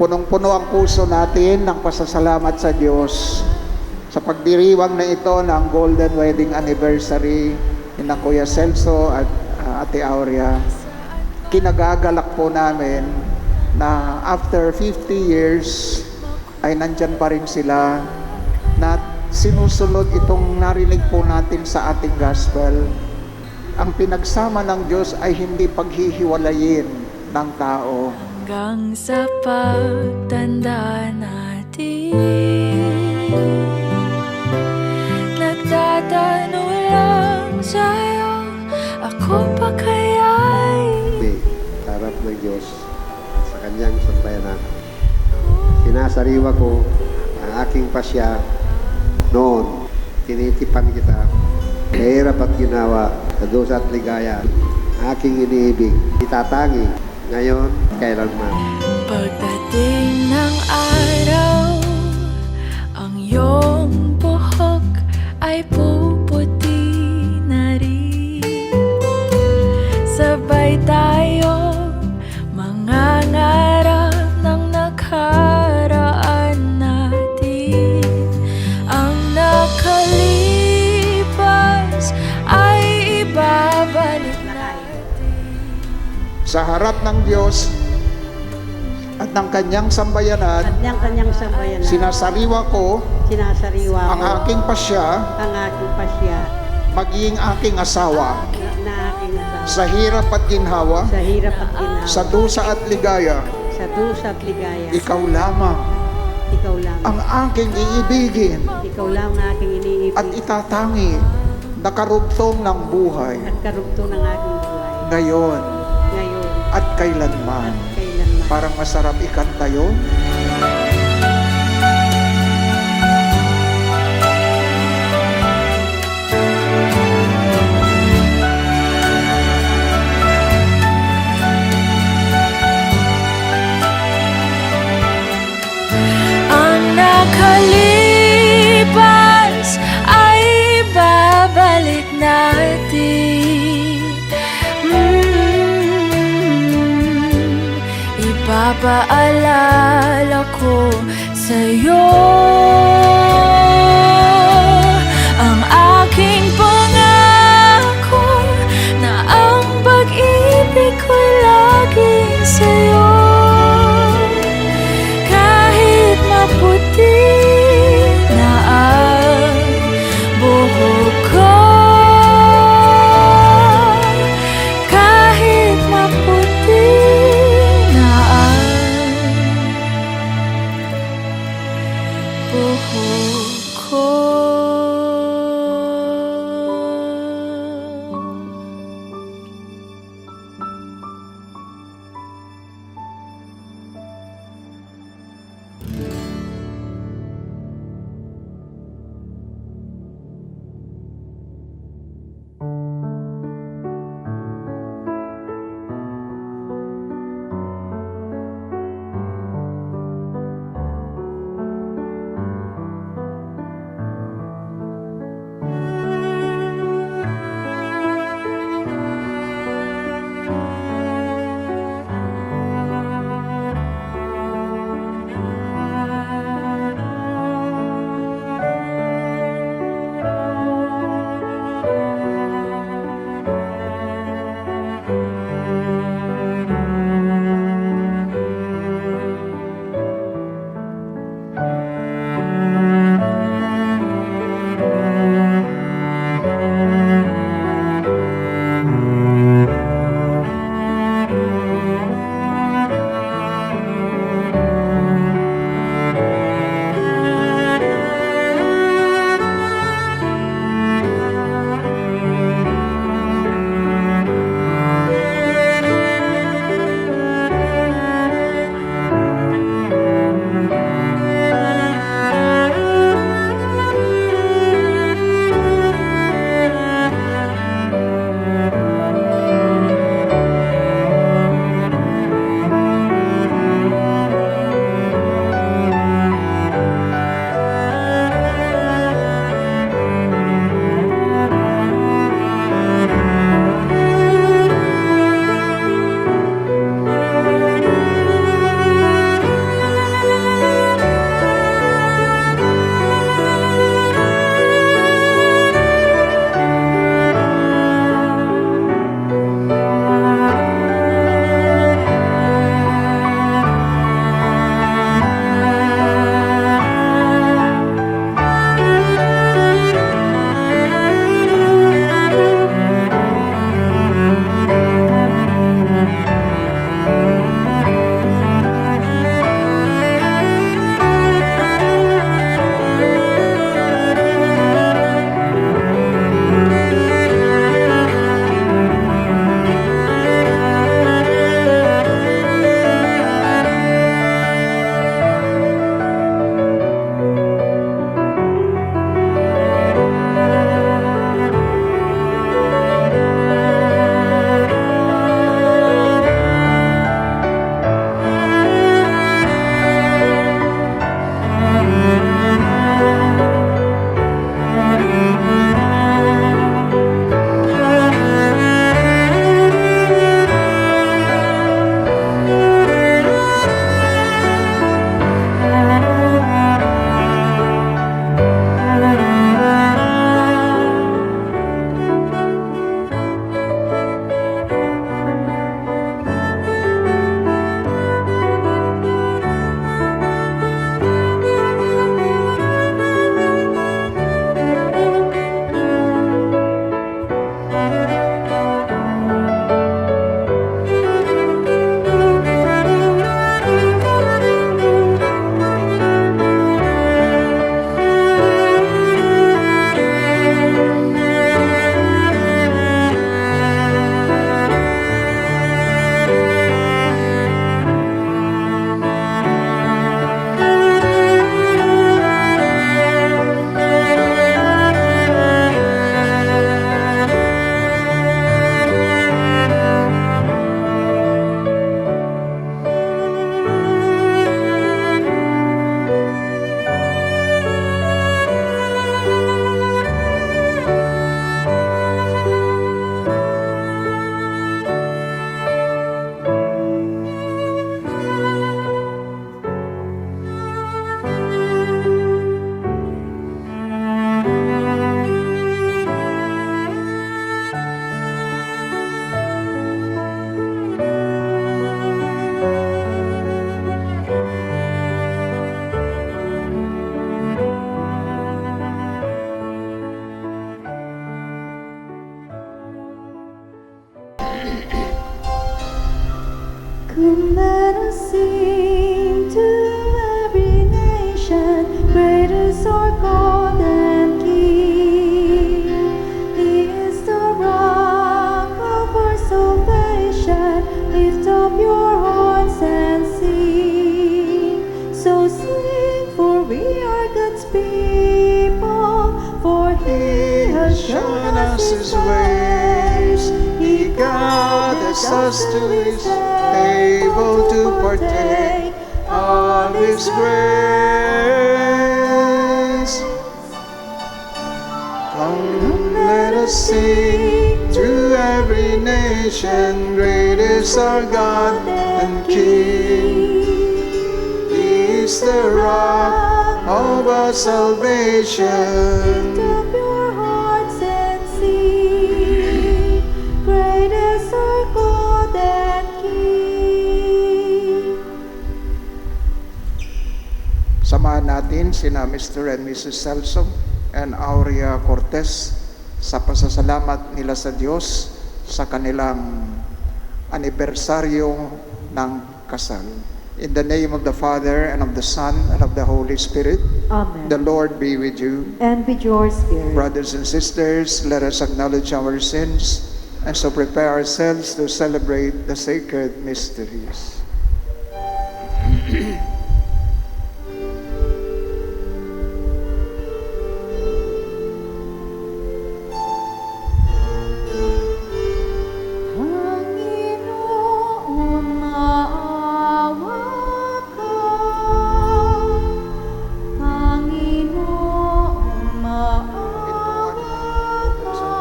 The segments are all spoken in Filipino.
punong-puno ang puso natin ng pasasalamat sa Diyos sa pagdiriwang na ito ng Golden Wedding Anniversary ni na Kuya Celso at Ate Aurea. Kinagagalak po namin na after 50 years ay nandyan pa rin sila na sinusunod itong narinig po natin sa ating gospel. Ang pinagsama ng Diyos ay hindi paghihiwalayin ng tao. Hanggang sa pagtanda natin, nagtatanong lang sa'yo, ako pa kaya'y harap ng Diyos sa kanyang sambayanan. Sinasariwa ko ang aking pasya noon. Tinitipan kita sa hirap at ginawa, sa dusa at ligaya, aking iniibig, itatangi ngayon, kailanman. pagdating ng araw, ang iyong buhok ay puputi na rin. Sabay tayo mangangarap ng nakaraan natin. Ang nakalipas ay ibabalik natin. Sa harap ng Diyos at ng kanyang sambayanan, Kanyang sambayanan, sinasariwa ko sinasariwa ang ko aking pasya ang aking pasya maging aking asawa na aking asawa sa hirap at ginhawa, sa hirap at ginawa, sa dusa at ligaya. sa dusa at ligaya. Ikaw lamang Ikaw lang. ang aking iibigin Ikaw lang ang aking iniibig at itatangi na karugtong ng buhay at karugtong ng aking buhay. ngayon Ngayon at kailanman. at kailanman. Parang masarap ikanta yun. Ang nakalipas ay babalik natin. Ipapaalala ko sa'yo ang aking pangako na ang pag-ibig ko'y laging sa'yo. Kahit maputi na ang buhok ko, kahit maputi na ang buhok ko. Come let us sing to every nation, great is our God and King. He is the rock of our salvation. Lift up your hearts and sing. So sing, for we are God's people, for He has shown us His ways. He gathers us to His table to partake of His grace. Come, let us sing to every nation, great is our God and King. He is the rock of our salvation. Lift up your hearts and sing, great is our God and King. Samahan natin sina Mr. and Mrs. Celso and Aurea Cortez sa pasasalamat nila sa Diyos sa kanilang anibersaryo ng kasal. In the name of the Father, and of the Son, and of the Holy Spirit, Amen. the Lord be with you. And with your spirit. Brothers and sisters, let us acknowledge our sins and so prepare ourselves to celebrate the sacred mysteries. Panginoon, maawa ka. Panginoon, maawa ka.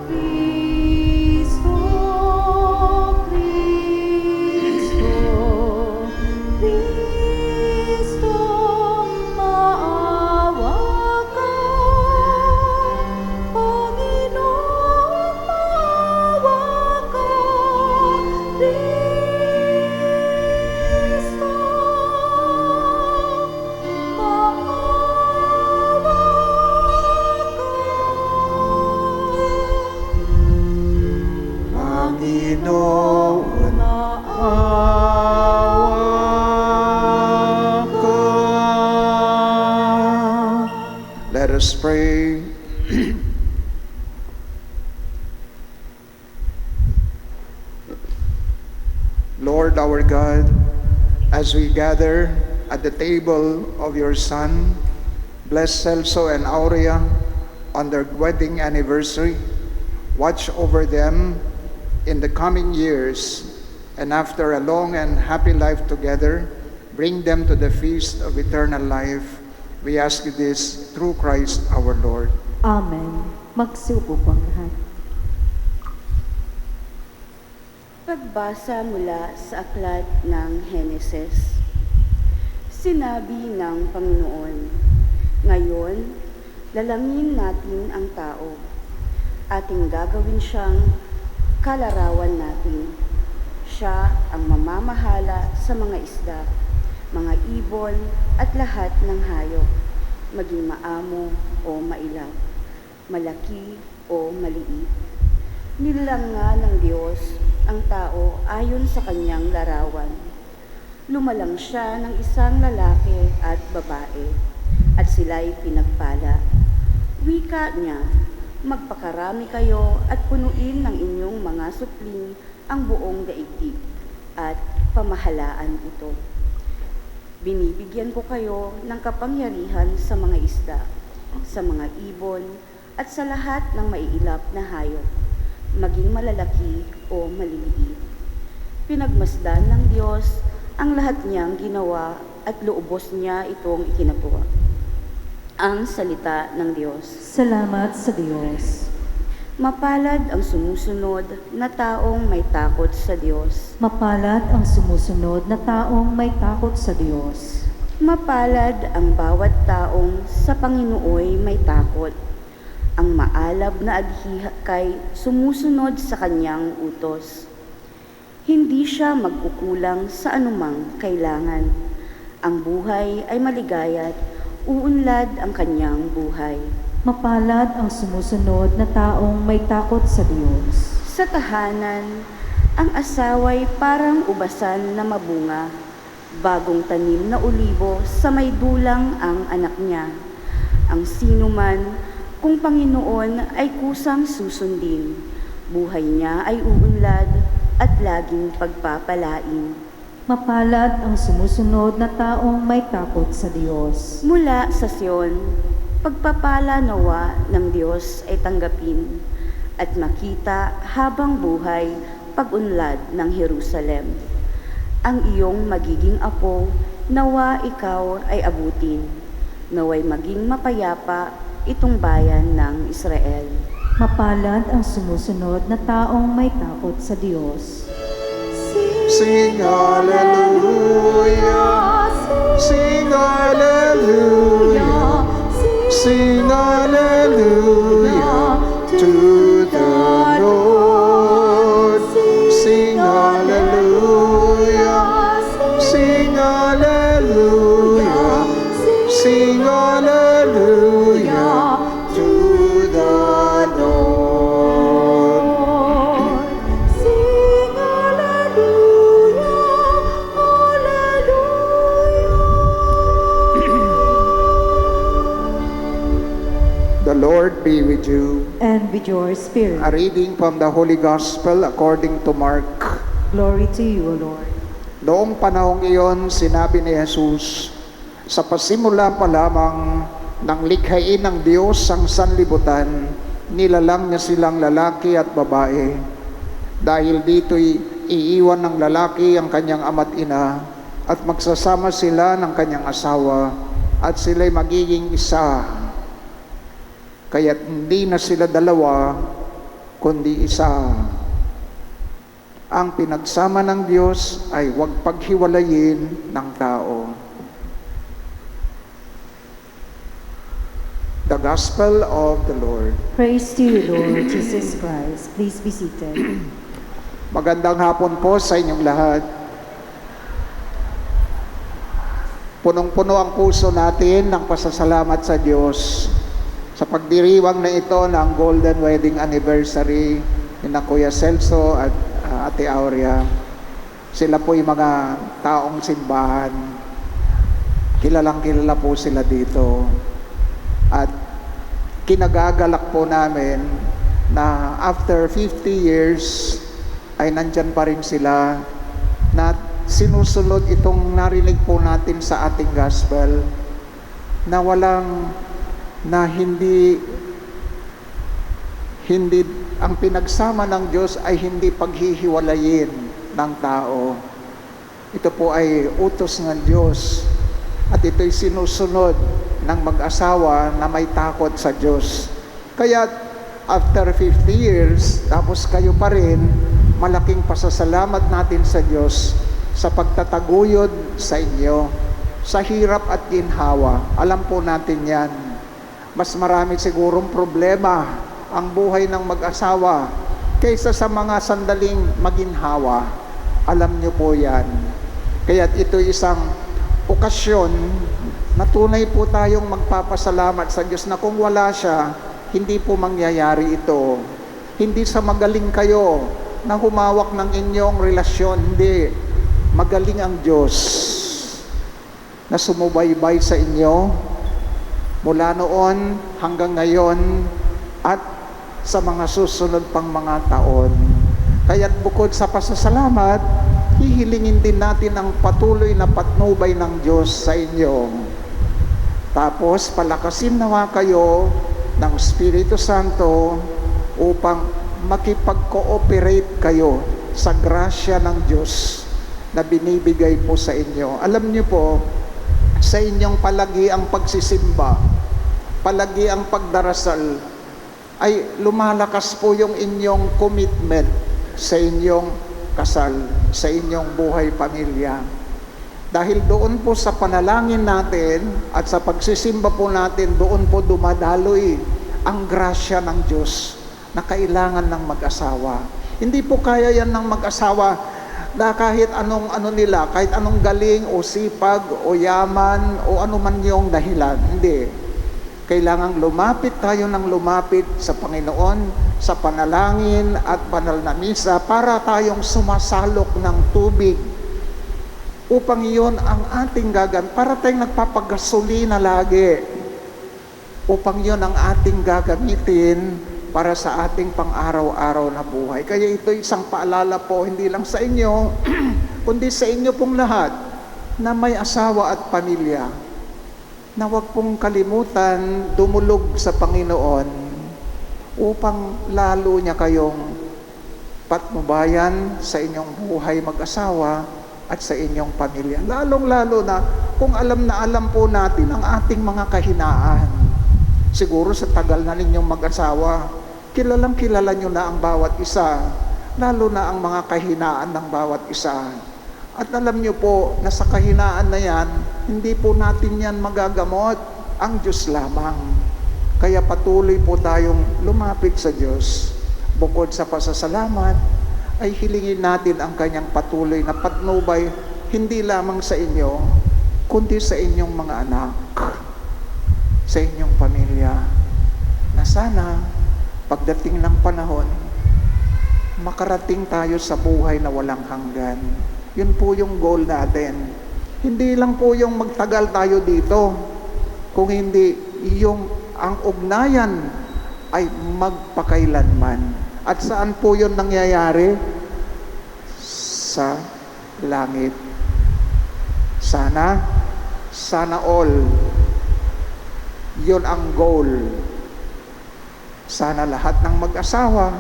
Kristo, Kristo, Kristo, maawa ka. Panginoon, maawa ka. Kristo, maawa Panginoon, maawa ka. Let us pray. Lord our God, as we gather at the table of your Son, bless Celso and Aurea on their wedding anniversary. Watch over them in the coming years, and after a long and happy life together, bring them to the feast of eternal life. We ask this through Christ our Lord. Amen. Magsupo po ang lahat. Pagbasa mula sa aklat ng Heneses. Sinabi ng Panginoon, ngayon, lalamin natin ang tao. Ating gagawin siyang kalarawan natin. Siya ang mamamahala sa mga isda, mga ibon at lahat ng hayop, maging maamo o mailap, malaki o maliit. Nilang nga ng Diyos ang tao ayon sa kanyang larawan. Lumalang siya ng isang lalaki at babae, at sila'y pinagpala. Wika niya, magpakarami kayo at punuin ng inyong mga supling ang buong daigdig at pamahalaan ito. Binibigyan ko kayo ng kapangyarihan sa mga isda, sa mga ibon, at sa lahat ng maiilap na hayop, maging malalaki o maliliit. Pinagmasdan ng Diyos ang lahat niyang ginawa at luubos niya itong ikinatuwa. Ang salita ng Diyos. Salamat sa Diyos. Mapalad ang sumusunod na taong may takot sa Diyos. Mapalad ang sumusunod na taong may takot sa Diyos. Mapalad ang bawat taong sa Panginooy may takot. Ang maalab na adhikay sumusunod sa kanyang utos. Hindi siya magkukulang sa anumang kailangan. Ang buhay ay maligaya't uunlad ang kanyang buhay. Mapalad ang sumusunod na taong may takot sa Diyos. Sa tahanan Ang asawa'y parang ubasan na mabunga, bagong tanim na olibo sa may dulang ang anak niya. Ang sino man, kung Panginoon ay kusang susundin, buhay niya ay uunlad at laging pagpapalain. Mapalad ang sumusunod na taong may takot sa Diyos. Mula sa Sion, pagpapala nawa ng Diyos ay tanggapin at makita habang buhay pag-unlad ng Jerusalem. Ang iyong magiging apo, nawa ikaw ay abutin, naway maging mapayapa itong bayan ng Israel. Mapalad ang sumusunod na taong may takot sa Diyos. Sing hallelujah, sing hallelujah, sing hallelujah to the Lord. Sing hallelujah, sing hallelujah, sing hallelujah to the Lord. Sing hallelujah, hallelujah. The Lord be with you. And with your spirit. A reading from the Holy Gospel according to Mark. Glory to you, O Lord. Noong panahong iyon, sinabi ni Jesus, sa pasimula pa lamang ng likhain ng Diyos ang sanlibutan, nilalang niya silang lalaki at babae. Dahil dito'y iiwan ng lalaki ang kanyang ama't ina at magsasama sila ng kanyang asawa at sila'y magiging isa. Kaya't hindi na sila dalawa, kundi isa. Ang pinagsama ng Diyos ay huwag paghiwalayin ng tao. The Gospel of the Lord. Praise to you, Lord Jesus Christ. Please be seated. Magandang hapon po sa inyong lahat. Punong-puno ang puso natin ng pasasalamat sa Diyos sa pagdiriwang na ito ng Golden Wedding Anniversary ni na Kuya Celso at Ate Aurea. Sila po yung mga taong simbahan. Kilalang kilala po sila dito. At kinagagalak po namin na after 50 years ay nandyan pa rin sila na sinusunod itong narinig po natin sa ating gospel na hindi ang pinagsama ng Diyos ay hindi paghihiwalayin ng tao. Ito po ay utos ng Diyos at ito'y sinusunod ng mag-asawa na may takot sa Diyos. Kaya after 50 years, tapos kayo pa rin, malaking pasasalamat natin sa Diyos sa pagtataguyod sa inyo, sa hirap at ginhawa. Alam po natin yan. Mas marami sigurong problema ang buhay ng mag-asawa kaysa sa mga sandaling maginhawa. Alam niyo po yan. Kaya ito isang okasyon na tunay po tayong magpapasalamat sa Diyos na kung wala siya, hindi po mangyayari ito. Hindi sa magaling kayo na humawak ng inyong relasyon, hindi. Magaling ang Diyos na sumubaybay sa inyo mula noon hanggang ngayon at sa mga susunod pang mga taon. Kaya't bukod sa pasasalamat, hihilingin din natin ang patuloy na patnubay ng Diyos sa inyo. Tapos palakasin nawa kayo ng Espiritu Santo upang makipag-cooperate kayo sa grasya ng Diyos na binibigay po sa inyo. Alam niyo po, sa inyong palagi ang pagsisimba, palagi ang pagdarasal, ay lumalakas po yung inyong commitment sa inyong kasal, sa inyong buhay pamilya. Dahil doon po sa panalangin natin at sa pagsisimba po natin, doon po dumadaloy ang grasya ng Diyos na kailangan ng mag-asawa. Hindi po kaya yan ng mag-asawa na kahit anong nila, kahit anong galing o sipag o yaman o anuman yung dahilan. Hindi. Kailangang lumapit tayo ng lumapit sa Panginoon sa panalangin at banal na misa para tayong sumasalok ng tubig upang iyon ang ating para tayong nagpapagasolina lagi upang iyon ang ating gagamitin para sa ating pang-araw-araw na buhay. Kaya ito isang paalala po, hindi lang sa inyo, kundi sa inyo pong lahat na may asawa at pamilya, na huwag pong kalimutan dumulog sa Panginoon upang lalo niya kayong patnubayan sa inyong buhay mag-asawa at sa inyong pamilya. Lalong-lalo na kung alam na alam po natin ang ating mga kahinaan. Siguro sa tagal na ninyong mag-asawa, kilalang kilala nyo na ang bawat isa, lalo na ang mga kahinaan ng bawat isa. At alam nyo po na sa kahinaan na yan, hindi po natin yan magagamot, ang Diyos lamang. Kaya patuloy po tayong lumapit sa Diyos. Bukod sa pasasalamat, ay hilingin natin ang kanyang patuloy na patnubay, hindi lamang sa inyo, kundi sa inyong mga anak, sa inyong pamilya, na sana pagdating ng panahon, makarating tayo sa buhay na walang hanggan. Yun po yung goal natin. Hindi lang po yung magtagal tayo dito, kung hindi yung ang ugnayan ay magpakailanman. At saan po yun nangyayari? Sa langit. Sana all. Yun ang goal. Sana lahat ng mag-asawa,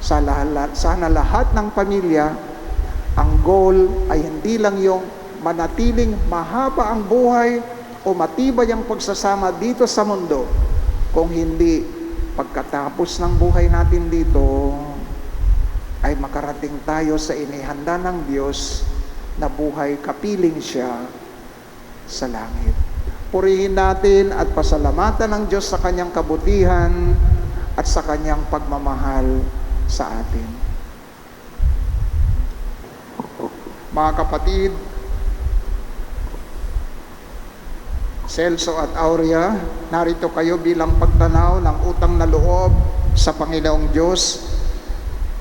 sana lahat ng pamilya, ang goal ay hindi lang yung manatiling mahaba ang buhay o matibay ang pagsasama dito sa mundo, kung hindi pagkatapos ng buhay natin dito ay makarating tayo sa inihanda ng Diyos na buhay kapiling siya sa langit. Purihin natin at pasalamatan ng Diyos sa kanyang kabutihan at sa kanyang pagmamahal sa atin. Mga kapatid, Celso at Aurea, narito kayo bilang pagtanaw ng utang na loob sa Panginoong Diyos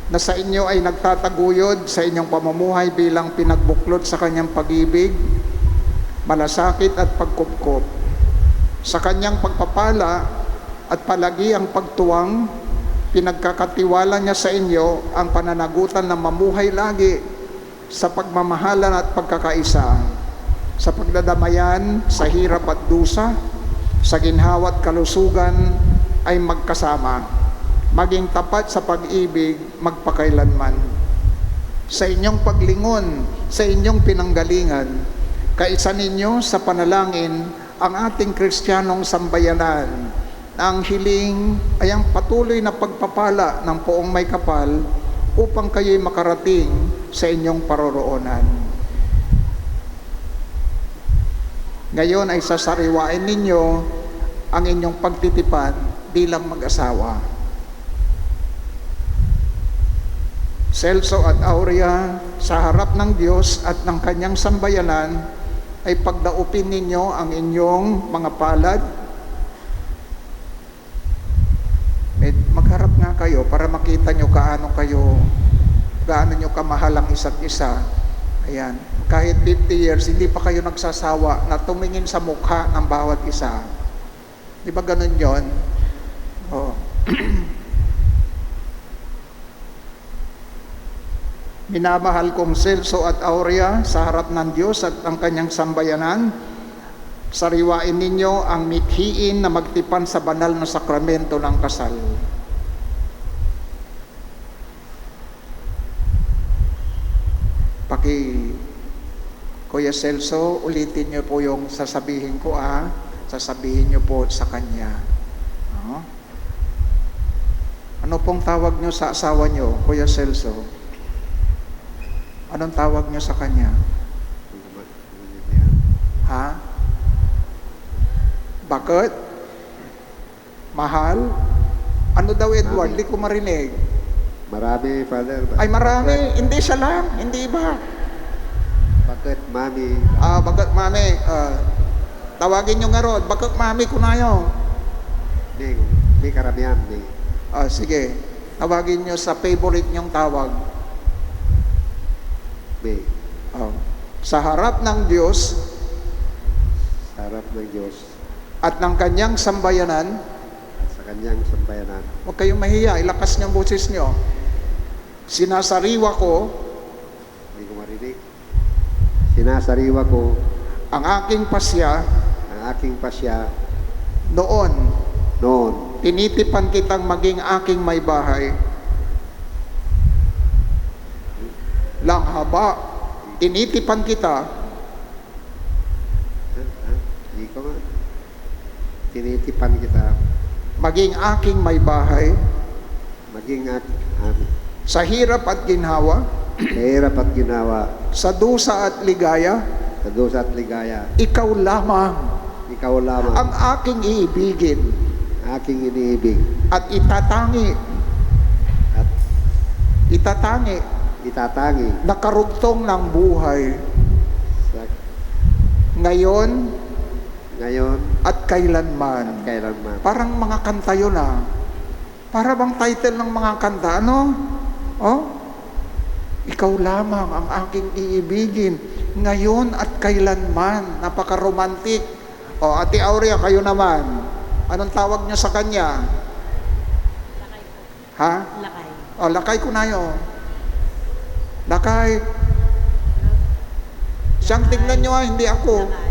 na sa inyo ay nagtataguyod sa inyong pamumuhay bilang pinagbuklod sa kanyang pag-ibig, malasakit at pagkupkop. Sa kanyang pagpapala at palagi ang pagtuwang, pinagkakatiwala niya sa inyo ang pananagutan na mamuhay lagi sa pagmamahalan at pagkakaisa, sa pagdadamayan, sa hirap at dusa, sa ginhawa at kalusugan ay magkasama, maging tapat sa pag-ibig magpakailanman. Sa inyong paglingon, sa inyong pinanggalingan, kaisa ninyo sa panalangin ang ating Kristiyanong sambayanan, na ang hiling ay ang patuloy na pagpapala ng poong may kapal upang kayo'y makarating sa inyong paroroonan. Ngayon ay sasariwain ninyo ang inyong pagtitipan bilang mag-asawa. Celso at Aurea, sa harap ng Diyos at ng kanyang sambayanan, ay pagdaupin ninyo ang inyong mga palad. Magharap nga kayo para makita nyo gaano nyo kamahal ang isa't isa. Ayan. Kahit 50 years, hindi pa kayo nagsasawa na tumingin sa mukha ng bawat isa. Di ba ganun yun? Oh. Minamahal kong Celso at Aurea, sa harap ng Diyos at ang kanyang sambayanan, sariwain ninyo ang mithiin na magtipan sa banal na sakramento ng kasal. Kuya Celso, ulitin niyo po yung sasabihin ko sasabihin niyo po sa kanya. Ano pong tawag niyo sa asawa niyo, Kuya Celso? Anong tawag niyo sa kanya? Ha? Bakit? Mahal? Ano daw, Edward? Hindi ko marinig. Marami, Father. Ay, marami. Hindi siya lang. Hindi iba. Bakit, Mami? Bakit, Mami? Tawagin nyo nga ron. Bakit, Mami, kunayo? Hindi karamihan. Sige. Tawagin nyo sa favorite nyong tawag. May Oh. Sa harap ng Diyos harap ng Diyos at ng kanyang sambayanan, at sa kanyang sambayanan. huwag kayong mahiya, ilakas niyong boses nyo. Sinasariwa ko Hindi ko marinig. Sinasariwa ko ang aking pasya ang aking pasya noon. noon. Tinitipan kitang maging aking may bahay. Lang haba, tinitipan kita Hindi ko nga. Tinitipan kita maging aking may bahay maging sa hirap at ginhawa, kahirap at ginawa sa dusa at ligaya, sa dusa at ligaya. ikaw lamang Ikaw lamang ang aking iibigin aking iniibig at itatangi at itatangi na karugtong ng buhay sa ngayon ngayon at kailanman. kailanman. Parang mga kanta yun ah. Para bang title ng mga kanta, ano? Oh? Ikaw lamang ang aking iibigin ngayon at kailanman. Napaka-romantic. O, Ate Aurea, kayo naman. Anong tawag niyo sa kanya? Lakay po. Ha? Lakay. O, lakay ko na yun. Lakay. Siyang tingnan nyo hindi ako. Lakay.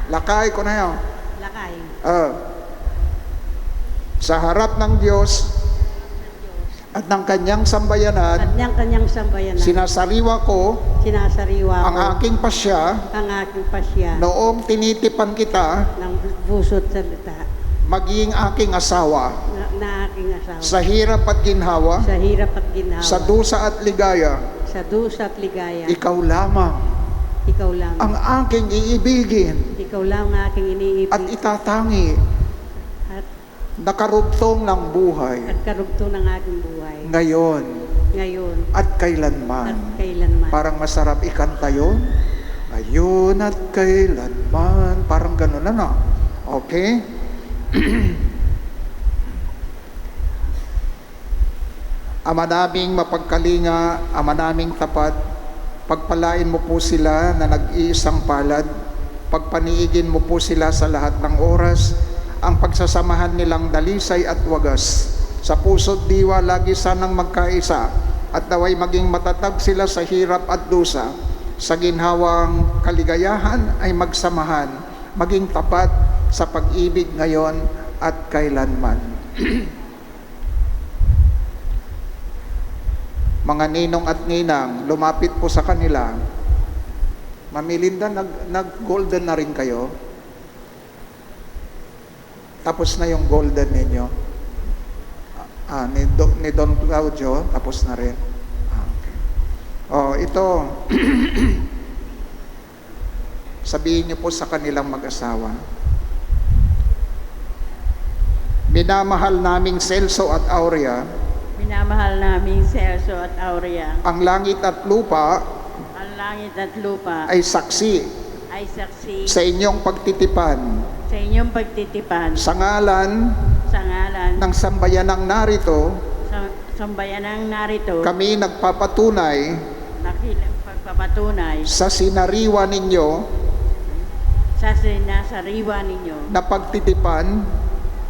Lakay ko na yun. Lakay. Sa harap ng Diyos at ng kanyang sambayanan, At niyang kanyang sambayanan. sinasariwa ko Sinasariwa ang ko aking pasya ang aking pasya noong tinitipan kita ng pusot salita maging aking asawa na aking asawa. sa hirap at ginhawa, Sa hirap at ginawa. sa dusa at ligaya, Sa dusa at ligaya. ikaw lamang Ikaw lang. ang aking iibigin Ikaw lang ang aking iniibig. at itatangi At, na karugtong ng buhay at karugtong ng aking buhay. ngayon Ngayon at at kailanman. kailanman. Parang masarap ikanta yun. Ayun at kailanman. Parang ganun na. Okay? Ama naming mapagkalinga, Ama naming tapat, pagpalain mo po sila na nag-iisang palad, pagpaniigin mo po sila sa lahat ng oras, ang pagsasamahan nilang dalisay at wagas. Sa puso't diwa lagi sanang magkaisa, at naway maging matatag sila sa hirap at dusa. Sa ginhawang kaligayahan ay magsamahan, maging tapat sa pag-ibig ngayon at kailanman. Mga ninong at ninang, lumapit po sa kanila. Mamilinda, nag-golden na rin kayo? Tapos na yung golden ninyo? Ni Don Claudio, tapos na rin. Okay. Oh, ito. Sabihin niyo po sa kanilang mag-asawa. Minamahal naming Celso at Aurea, Minamahal namin Celso at Aurea. ang langit at lupa Ang langit at lupa ay saksi ay saksi sa inyong pagtitipan sa inyong pagtitipan sa ngalan sa ngalan ng sambayanang narito. sa sambayanang narito. Kami nagpapatunay Nakilang pagpapatunay sa sinariwa ninyo sa sinasariwa ninyo na pagtitipan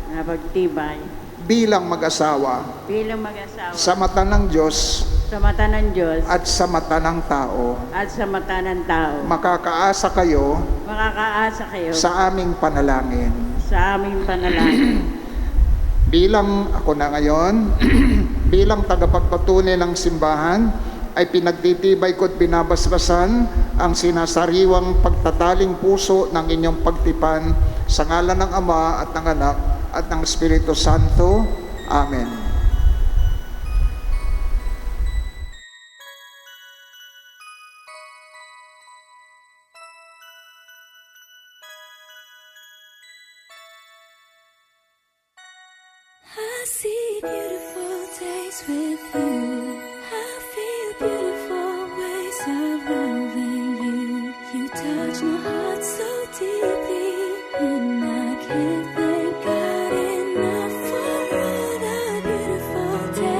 na pagtibay bilang mag-asawa bilang mag-asawa sa mata ng Diyos sa mata ng Diyos at sa mata ng tao. at sa mata ng tao. Makakaasa kayo Makakaasa kayo sa aming panalangin. sa aming panalangin. Bilang ako na ngayon, bilang tagapagpatunay ng simbahan, ay pinagtitibay ko at binabasbasan ang sinasariwang pagtataling puso ng inyong pagtipan sa ngalan ng Ama at ng Anak at ng Espiritu Santo. Amen. I see beautiful days with you. I feel beautiful ways of loving you. You touch my heart so deeply, and I can't thank God enough for all the beautiful days.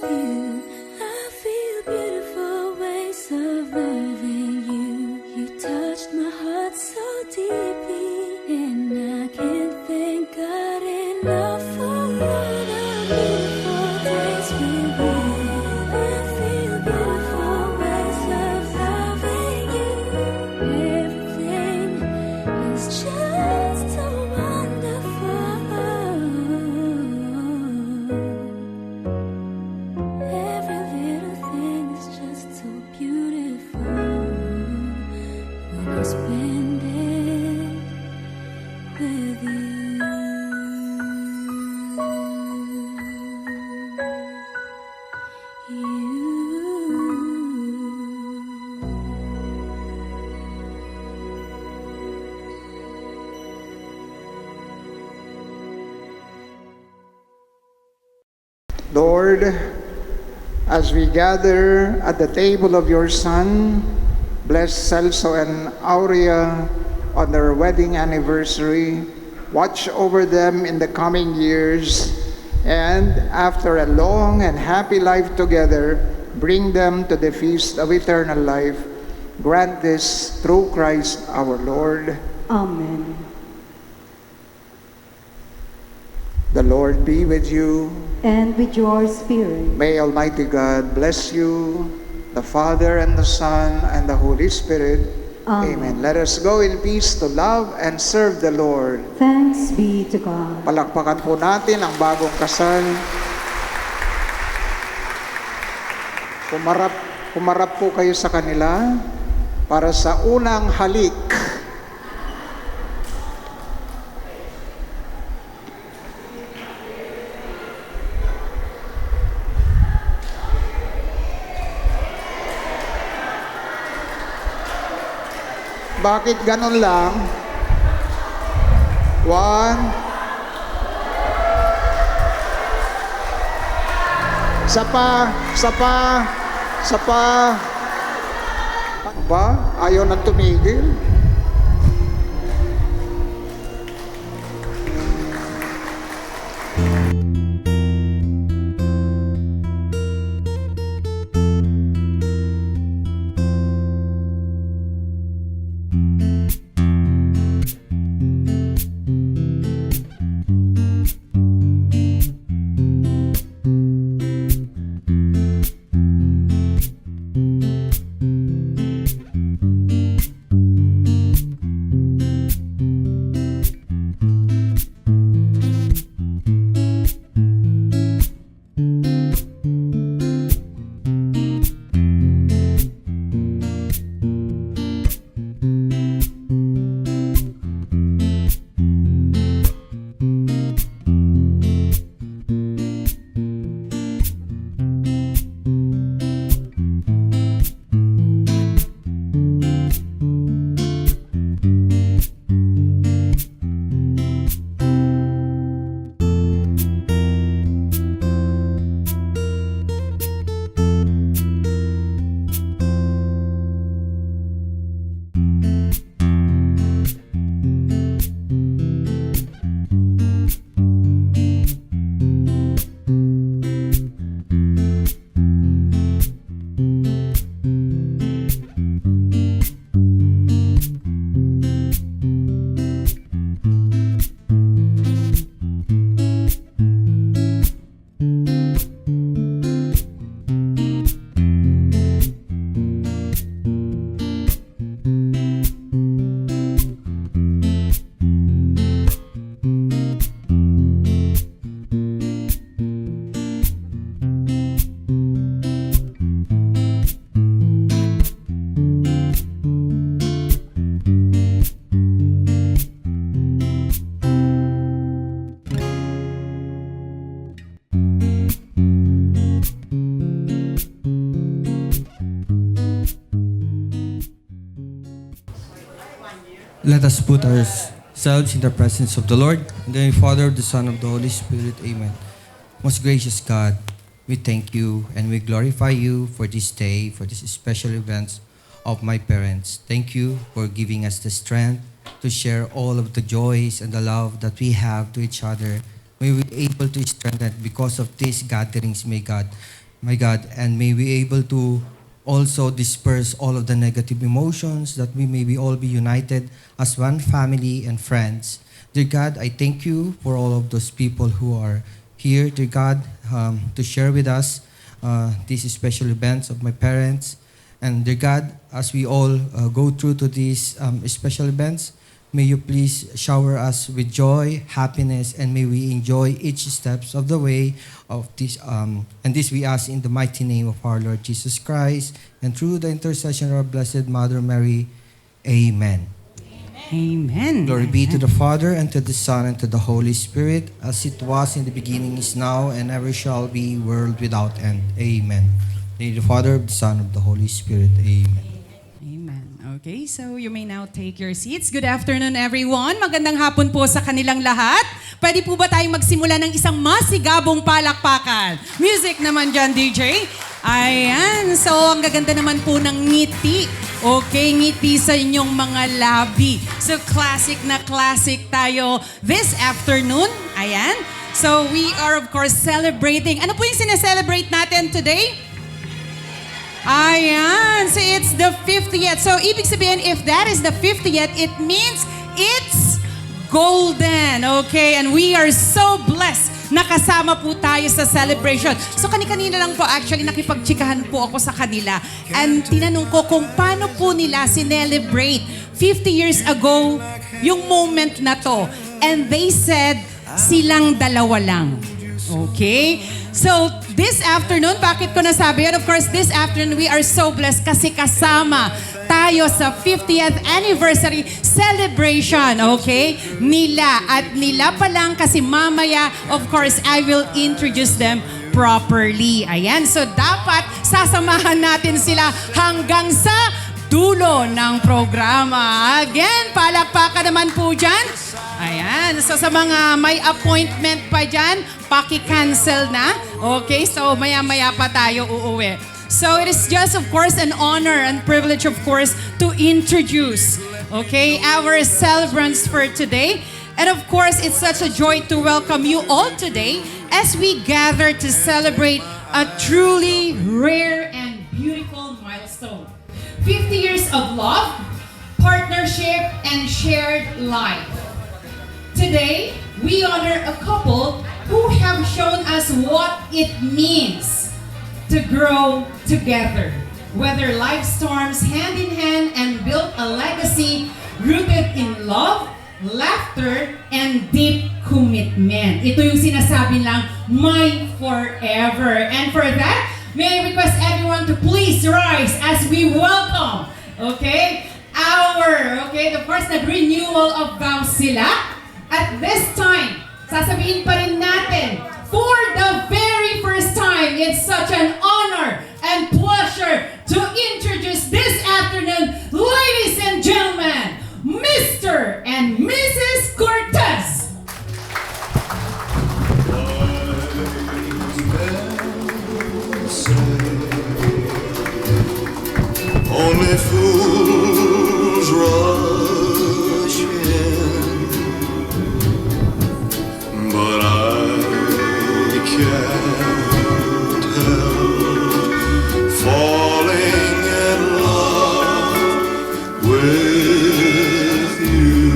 with you. I feel beautiful ways of loving you. You touched my heart so deeply, and I can't thank God enough for all the beautiful days with you. I feel beautiful ways of loving you. Everything is just so wonderful. Every little thing is just so beautiful when I spend it with you. Lord, as we gather at the table of your Son, bless Celso and Aurea on their wedding anniversary. Watch over them in the coming years, and after a long and happy life together, bring them to the feast of eternal life. Grant this through Christ our Lord. Amen. The Lord be with you. And with your spirit. May Almighty God bless you, the Father and the Son and the Holy Spirit. Amen. Let us go in peace to love and serve the Lord. Thanks be to God. Palakpakan po natin ang bagong kasal. Pumarap po kayo sa kanila para sa unang halik. Bakit ganun lang? 1. Sapa. Ba? Ayaw nang tumigil. Let us put ourselves in the presence of the Lord, in the name of the Father, the Son, of the Holy Spirit. Amen. Most gracious God, we thank you and we glorify you for this day, for this special events of my parents. Thank you for giving us the strength to share all of the joys and the love that we have to each other. May we be able to strengthen because of these gatherings, may God. my God, and may we able to also disperse all of the negative emotions, that we may be all be united as one family and friends. Dear God, I thank you for all of those people who are here, dear God, to share with us these special events of my parents. And dear God, as we all go through to these special events, may you please shower us with joy, happiness, and may we enjoy each steps of the way of this. And this we ask in the mighty name of our Lord Jesus Christ, and through the intercession of our Blessed Mother Mary. Amen. Amen. Glory be to the Father, and to the Son, and to the Holy Spirit, as it was in the beginning, is now, and ever shall be, world without end. Amen. In the Father, of the Son, of the Holy Spirit. Amen. Amen. Okay, so you may now take your seats. Good afternoon, everyone. Magandang hapon po sa kanilang lahat. Pwede po ba tayong magsimula ng isang masigabong palakpakan? Music naman dyan, DJ. Ayan. So, ang gaganda naman po ng ngiti. Okay, ngiti sa inyong mga labi. So, classic na classic tayo this afternoon. Ayan. So, we are, of course, celebrating. Ano po yung sineselebrate natin today? Ayan. So, it's the 50th. So, ibig sabihin, if that is the 50th, it means it's golden. Okay? And we are so blessed na kasama po tayo sa celebration. So, kani-kanina lang po, actually, nakipagtsikahan po ako sa kanila. And tinanong ko kung paano po nila sinelebrate 50 years ago yung moment na to. And they said, silang dalawa lang. Okay? So, this afternoon, bakit ko nasabi yun? Of course, this afternoon, we are so blessed kasi kasama tayo sa 50th anniversary celebration, okay? Nila. At nila pa lang kasi mamaya, of course, I will introduce them properly. Ayan. So, dapat sasamahan natin sila hanggang sa dulo ng programa. Again, palakpakan naman po dyan. Ayan. So, sa mga may appointment pa dyan, paki-cancel na. Okay? So, maya-maya pa tayo uuwi. So, it is just, of course, an honor and privilege, of course, to introduce, okay, our celebrants for today. And, of course, it's such a joy to welcome you all today as we gather to celebrate a truly rare and beautiful milestone. 50 years of love, partnership, and shared life. Today, we honor a couple who have shown us what it means to grow together, weather life storms hand in hand, and build a legacy rooted in love, laughter, and deep commitment. Ito yung sinasabi lang, my forever. And for that, may I request everyone to please rise as we welcome, okay, the first nag-renewal of vows sila. At this time, sasabihin pa rin natin, for the very first time, it's such an honor and pleasure to introduce this afternoon, ladies and gentlemen, Mr. and Mrs. Cortez. Only fools rush in, but I can't help falling in love with you.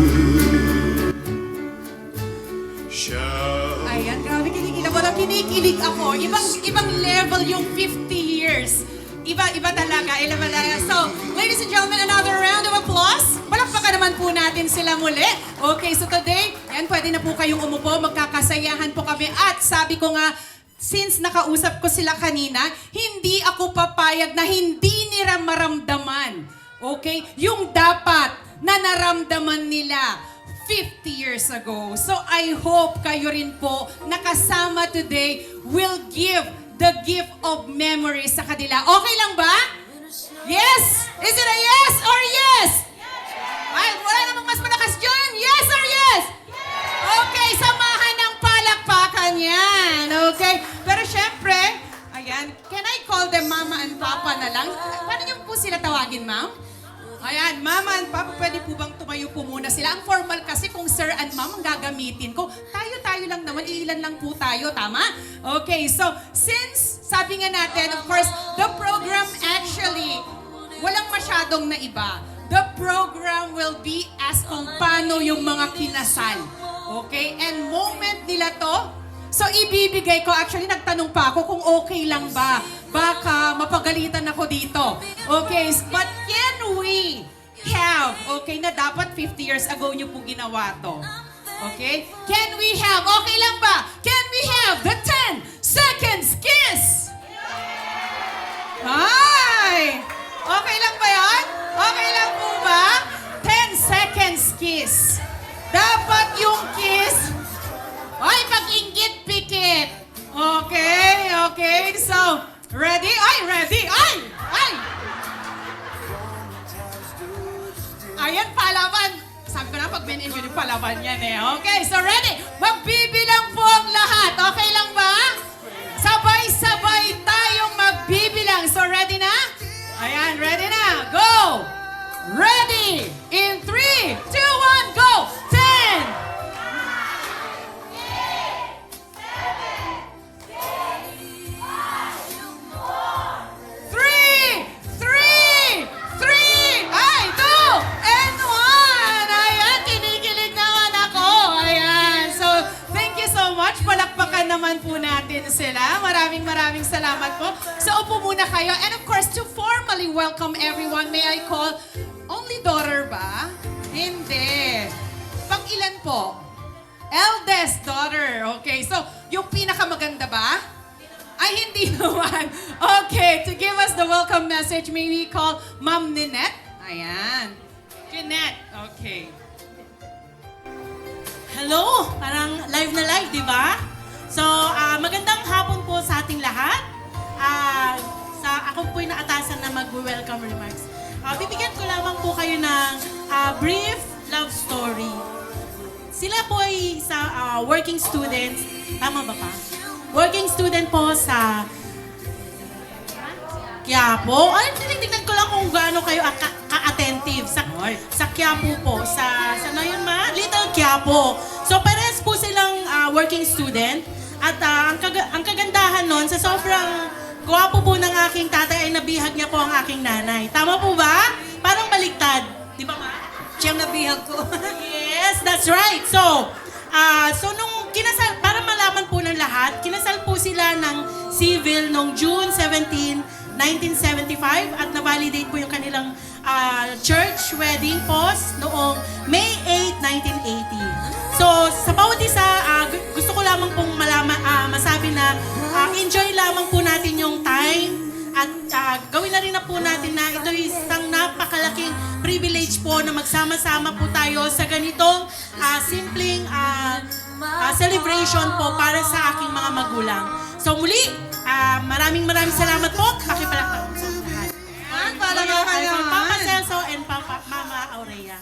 Ayan, grabe kinikilig. Walang kinikilig ako. Ibang level yung 50 years. Iba talaga. So, ladies and gentlemen, another round of applause. Palakpakan naman po natin sila muli. Okay, so today, yan, pwede na po kayong umupo. Magkakasayahan po kami. At sabi ko nga, since nakausap ko sila kanina, hindi ako papayag na hindi nila maramdaman. Okay? Yung dapat na naramdaman nila 50 years ago. So I hope kayo rin po nakasama today will give the gift of memories sa kanila. Okay lang ba? Yes? Is it a yes or yes? Ay, wala namang mas malakas dyan. Yes or yes? Okay, samahan ng palakpakan yan. Okay? Pero syempre, ayan, can I call them Mama and Papa na lang? Paano niyo po sila tawagin, ma'am? Ayan, Mama and Papa, pwede po bang tumayo po muna sila? Ang formal kasi kung Sir and Ma'am ang gagamitin ko. Tayo lang naman, ilan lang po tayo, tama? Okay, so since sabi nga natin, of course, the program actually, walang masyadong naiba. The program will be as kung paano yung mga kinasal. Okay? And moment nila to, so ibibigay ko, actually nagtanong pa ako kung okay lang ba. Baka mapagalitan ako dito. Okay, but can we have, okay, na dapat 50 years ago nyo po ginawa to. Okay? Can we have, okay lang ba? Can we have the 10 seconds kiss? Ay! Okay lang ba yan? Okay lang po ba? 10 seconds kiss. Dapat yung kiss, ay, pag-inggit, pikit. Okay, okay. So, ready? Ay, ready. Ay, ay. Ayan, palaban. Sabi ko na, pag men in yun, palaban yan eh. Okay, so ready? Magbibilang po ang lahat. Okay lang ba? Sabay-sabay tayong magbibilang. So ready na? Ayan, ready na. Go! Ready! In 3, 2, 1, go! 10! 3, 2, 3, 3! Ay, 2 and 1! Ayan, kinikilig naman ako. Ayan. So, palakpakan naman po natin sila. Maraming salamat po. So, upo muna kayo. And of course, to formally welcome everyone, may I call, only daughter ba? Hindi. Pang-ilan po? Eldest daughter. Okay, so, yung pinakamaganda ba? Ay, hindi naman. Okay, to give us the welcome message, may we call Ma'am Ninette. Ayan. Jeanette. Okay. Hello! Parang live na live, di ba? So, magandang hapon po sa ating lahat. Ako po'y naatasan na mag-welcome remarks. Bibigyan ko lamang po kayo ng brief love story. Sila po ay working students. Tama ba pa? Working student po sa Quiapo. Ay, tinitignan ko lang kung gaano kayo ka-attentive. Sa Quiapo po. Sa yun ma? Little Quiapo. So, parehas po silang working student. At ang kagandahan nun, sa sobrang gwapo po ng aking tatay ay nabihag niya po ang aking nanay. Tama po ba? Parang baliktad. Di ba ma? Siyang nabihag ko. Yes, that's right. So nung kinasal, para malaman po ng lahat, kinasal po sila ng civil noong June 17, 1975 at na-validate po yung kanilang church wedding post noong May 8, 1980. So, sa bawat isa, gusto ko lamang pong masabi na enjoy lamang po natin yung time at gawin na rin na po natin na ito isang napakalaking privilege po na magsama-sama po tayo sa ganitong simpleng celebration po para sa aking mga magulang. So muli, maraming salamat po. Pakipalakpak po sa lahat. Papa Celso and Mama Aurea.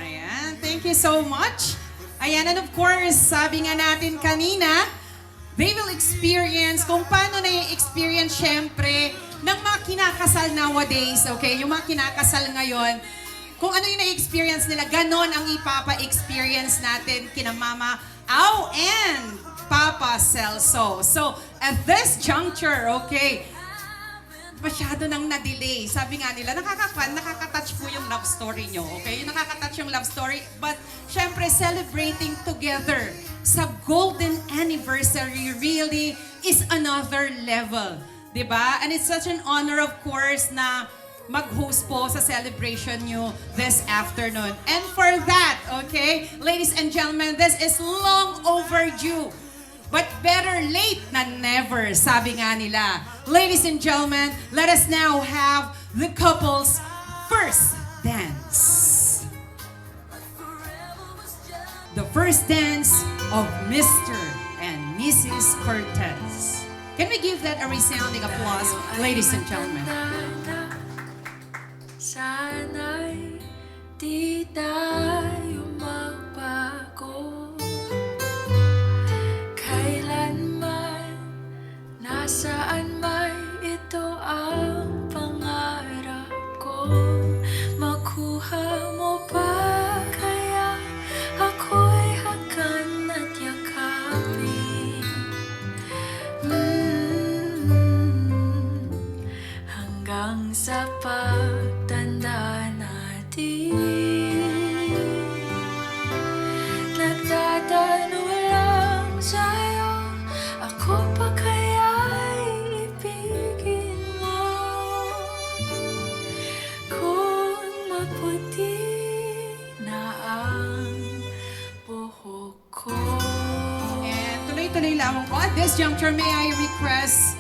Ayan, thank you so much. Ayan, and of course, sabi nga natin kanina, they will experience kung paano na i-experience syempre ng mga kinakasal nowadays, okay? Yung mga kinakasal ngayon, kung ano yung na-experience nila, ganon ang ipapa-experience natin kina Mama Au and Papa Celso. So, at this juncture, okay, masyado nang na-delay. Sabi nga nila, nakaka-touch po yung love story nyo, okay? Nakaka-touch yung love story, but syempre celebrating together sa golden anniversary really is another level, di ba? And it's such an honor, of course, na mag-host po sa celebration nyo this afternoon. And for that, okay, ladies and gentlemen, this is long overdue. But better late than never, sabi nga nila. Ladies and gentlemen, let us now have the couple's first dance. The first dance of Mr. and Mrs. Cortez. Can we give that a resounding applause, ladies and gentlemen? Sana'y di tayo magbago. Kailanman, nasaan may ito ang pangarap ko. Makuha mo ba kaya ako'y hagan at yakapin? sa pagtanda natin. Nagtatanong lang sa'yo, ako pa kaya'y ibigin mo? Kung maputi na ang buhok ko. And tuloy-tuloy lamang po. At this juncture, may I request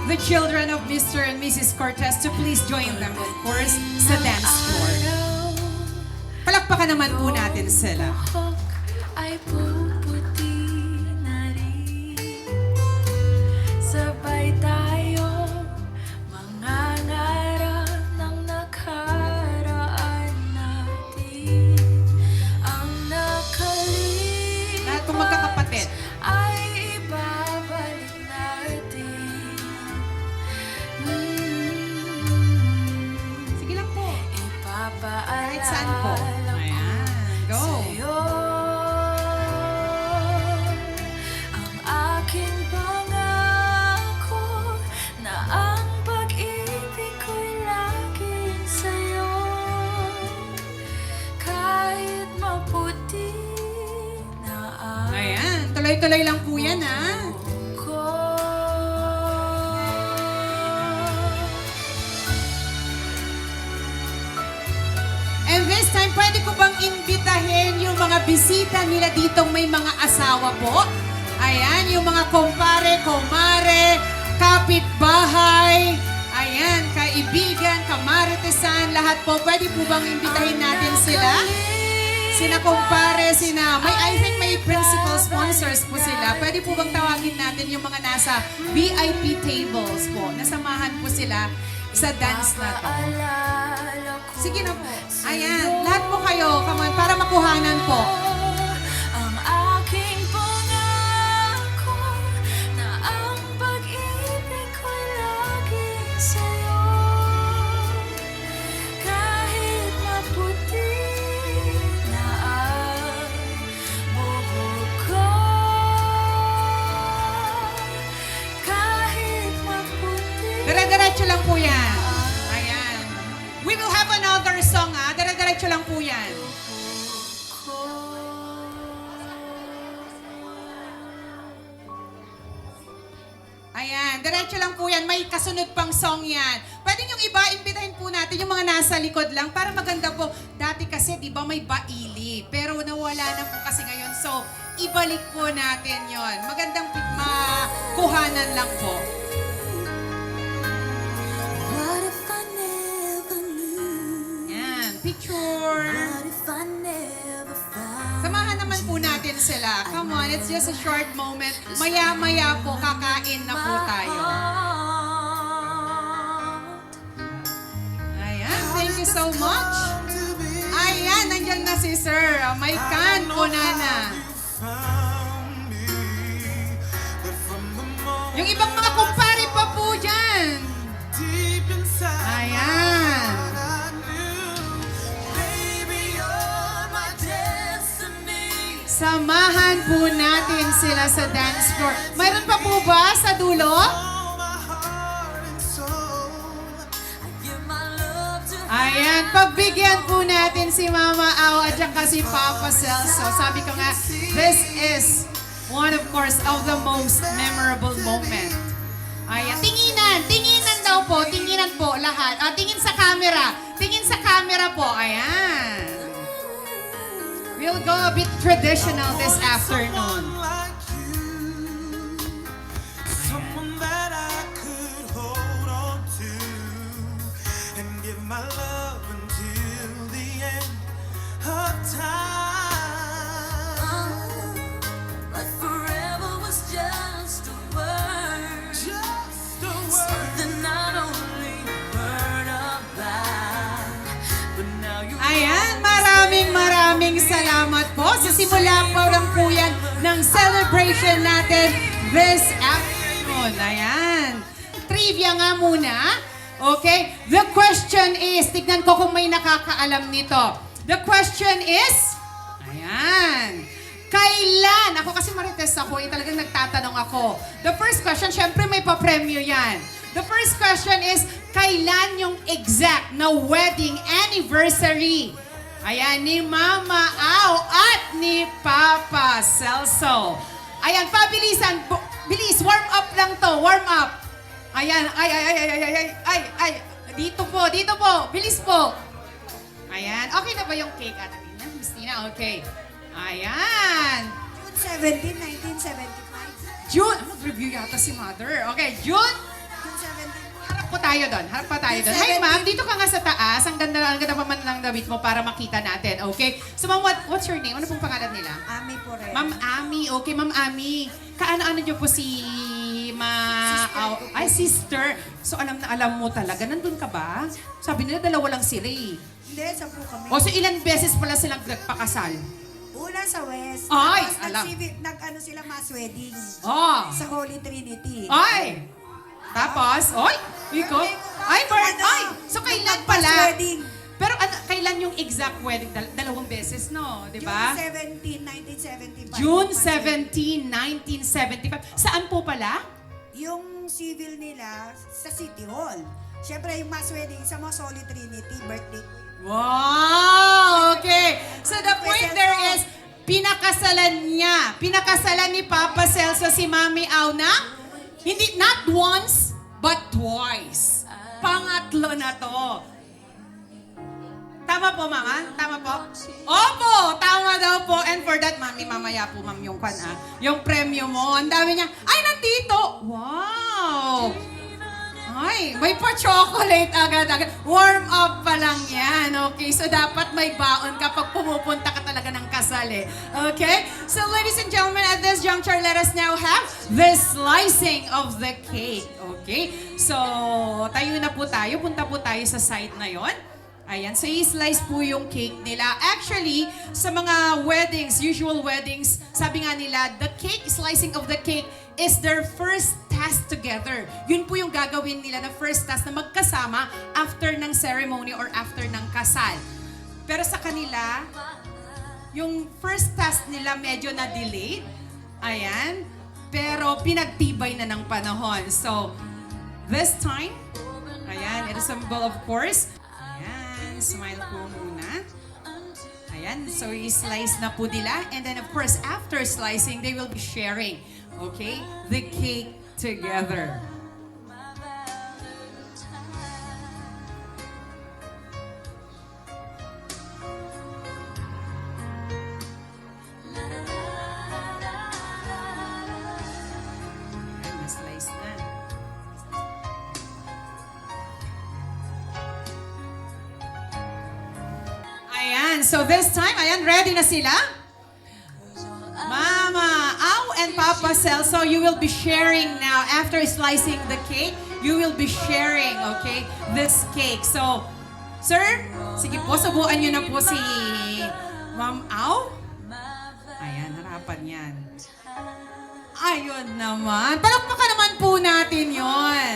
the children of Mr. and Mrs. Cortez to please join them, of course, sa dance floor. Palakpakan naman po natin sila. Buhok ay puputi na rin. Sabay tayo mangangarap ng nakaraan natin. Ang nakalimutan Lahat pong magkakapatid. ay ibabalik natin. Sige lang po. Ipapaalala Kahit saan po. Ayan. Go. sa'yo ang aking pangako na ang pag-ibig ko'y laging sa'yo. Kahit maputi na ang Ayan. Tuloy-tuloy lang po yan, ha? ko. And this time, pwede ko bang imbitahin yung mga bisita nila ditong may mga asawa po? Ayan, yung mga kumpare, kumare, kapitbahay, ayan, kaibigan, kamaritesan, lahat po. Pwede po bang imbitahin natin sila? Sina kumpare, I think may principal sponsors po sila. Pwede po bang tawagin natin yung mga nasa VIP tables po? Nasamahan po sila sa dance na to. Paalala ko Sige na po. Ayan, lahat po kayo, come on, para makuhanan po. ang aking pangako na ang pag-ibig ko'y laging sa'yo. Kahit maputi na ang buhok ko. Kahit maputi. Dire-diretso lang po yan. Ayan. We will have another song, ha? Dire-diretso lang po yan. Ayan, diretso lang po yan. May kasunod pang song yan. Pwede yung iba, imbitahin po natin yung mga nasa likod lang para maganda po. Dati kasi, di ba, may baili. Pero nawala na po kasi ngayon. So, ibalik po natin yon. Magandang makuhanan lang po. What if I never knew? Yan, picture. What if I never found? Samahan naman po natin sila. Come on, it's just a short moment. Maya-maya po, kakain na po tayo. Ayan, thank you so much. Ayan, nandyan na si Sir. May can po, Nana. Yung ibang mga kumpare pa po dyan. Ayan. Samahan po natin sila sa dance floor. Mayroon pa po ba sa dulo? Ayan, pagbigyan po natin si Mama Au at saka si Papa Celso. Sabi ko nga, this is one of course of the most memorable moment. Ayan, tinginan daw po, tinginan po lahat. Tingin sa camera po, ayan. We'll go a bit traditional this afternoon. Someone that I could hold on to and give my love until the end of time. But forever was just a word. Just a word. Something not only heard about, but now you Ayan, maraming salamat po. Sa simula po lang po yan ng celebration natin this afternoon. Ayan. Trivia nga muna. Okay? The question is, tignan ko kung may nakakaalam nito. The question is, ayan. Kailan? Ako kasi marites ako, talagang nagtatanong ako. The first question, syempre may papremyo yan. The first question is, kailan yung exact na wedding anniversary? Ayan, ni Mama Au at ni Papa Celso. Ayan, pabilisan. Bilis, warm up lang to. Warm up. Ayan, ay. Dito po. Bilis po. Ayan, okay na ba yung cake, Ate Tina? Miss Tina, okay. Ayan. June 17, 1975. June, mag-review yata si Mother. Okay, June. June 17. Harap po tayo doon. Hey, ma'am, dito ka nga sa taas. Ang ganda pa man lang damit mo para makita natin. Okay? So, ma'am, what's your name? Ano pong pangalan nila? Ami po rin. Ma'am Ami. Okay, Ma'am Ami. Kaano-ano niyo po si sister. So, alam mo talaga. Nandun ka ba? Sabi nila, dalawa lang sila eh. Hindi, 10 kami. O, so ilan beses pala silang nagpakasal? Una sa West. Ay, Tapos alam. nag-ano sila mass wedding. Oh. Sa Holy Trinity. Ay! Tapos, ikaw? So kailan Mass pala? wedding. Pero kailan yung exact wedding? Dalawang beses, no? Di ba? June 17, 1975. June 17, 1975. Saan po pala? Yung civil nila sa City Hall. Siyempre, yung mass wedding sa Most Holy Trinity, birthday. Wow! Okay. So the point there is, pinakasalan ni Papa Celso si Mami Au na, hindi, not once, but twice. Pangatlo na to. Tama po, Mama? Tama po? Opo! Tama daw po. And for that, Mami, mamaya po, Ma'am, yung yung premyo mo. Ang dami niya. Ay, nandito! Wow! Ay, may pa-chocolate agad-agad. Warm up pa lang yan, okay? So, dapat may baon kapag pumupunta ka talaga ng kasal, eh. Okay? So, ladies and gentlemen, at this juncture, let us now have the slicing of the cake, okay? So, tayo na po tayo. Punta po tayo sa site na yon. Ayan, so i-slice po yung cake nila. Actually, sa mga weddings, usual weddings, sabi nga nila, the cake, slicing of the cake is their first task together. Yun po yung gagawin nila na first task na magkasama after ng ceremony or after ng kasal. Pero sa kanila, yung first task nila medyo na-delayed. Ayan. Pero pinagtibay na ng panahon. So, this time, ayan, it is a symbol of course. Ayan, smile po muna. Ayan, so i-slice na po nila. And then of course, after slicing, they will be sharing, okay, the cake together. Ayan, na-slice na. Ayan, so this time, ayan, ready na sila? Mama Au and Papa Celso, you will be sharing now. After slicing the cake, you will be sharing, okay, this cake. So, sir, sige po, subuan nyo na po si Ma'am Au. Ayan, harapan yan. Ayun naman. Palakpakan naman po natin yon.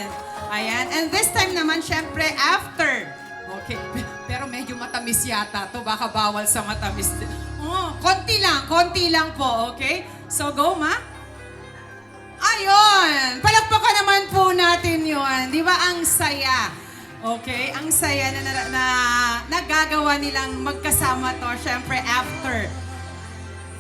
Ayan, and this time naman, syempre, after. Okay, pero medyo matamis yata to. Baka bawal sa matamis. Oh, konti lang po, okay? So, go, ma. Ayun! Palakpakan naman po natin yun. Di ba? Ang saya. Okay? Ang saya na nagagawa nilang magkasama to, syempre, after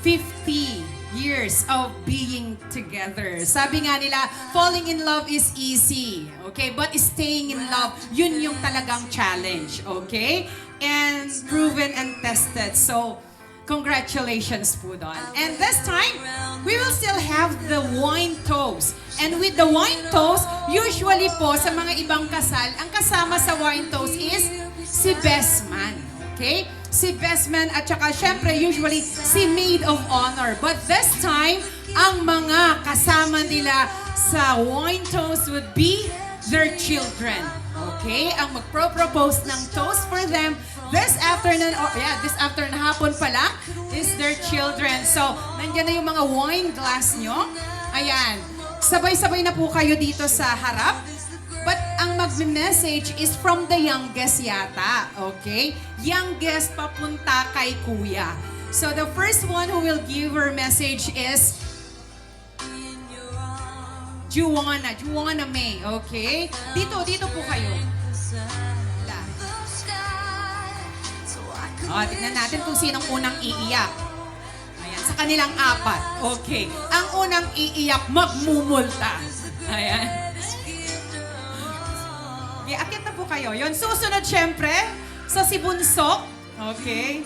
50 years of being together. Sabi nga nila, falling in love is easy, okay? But staying in love, yun yung talagang challenge, okay? And proven and tested. So, congratulations po doon. And this time, we will still have the wine toast. And with the wine toast, usually po sa mga ibang kasal, ang kasama sa wine toast is si best man, okay? Si best man at saka syempre usually si maid of honor. But this time, ang mga kasama nila sa wine toast would be their children. Okay? Ang magpro-propose ng toast for them this afternoon, this afternoon hapon pa lang, is their children. So, nandiyan na yung mga wine glass nyo. Ayan. Sabay-sabay na po kayo dito sa harap. But ang mag-message is from the youngest yata, okay? Youngest papunta kay kuya. So the first one who will give her message is Juana May, okay? Dito po kayo. Tignan natin kung sinong unang iiyak. Ayan, sa kanilang apat. Okay. Ang unang iiyak, magmumulta. Ayan. Okay, akit na po kayo. Yon, susunod syempre, sa si Bunso. Okay.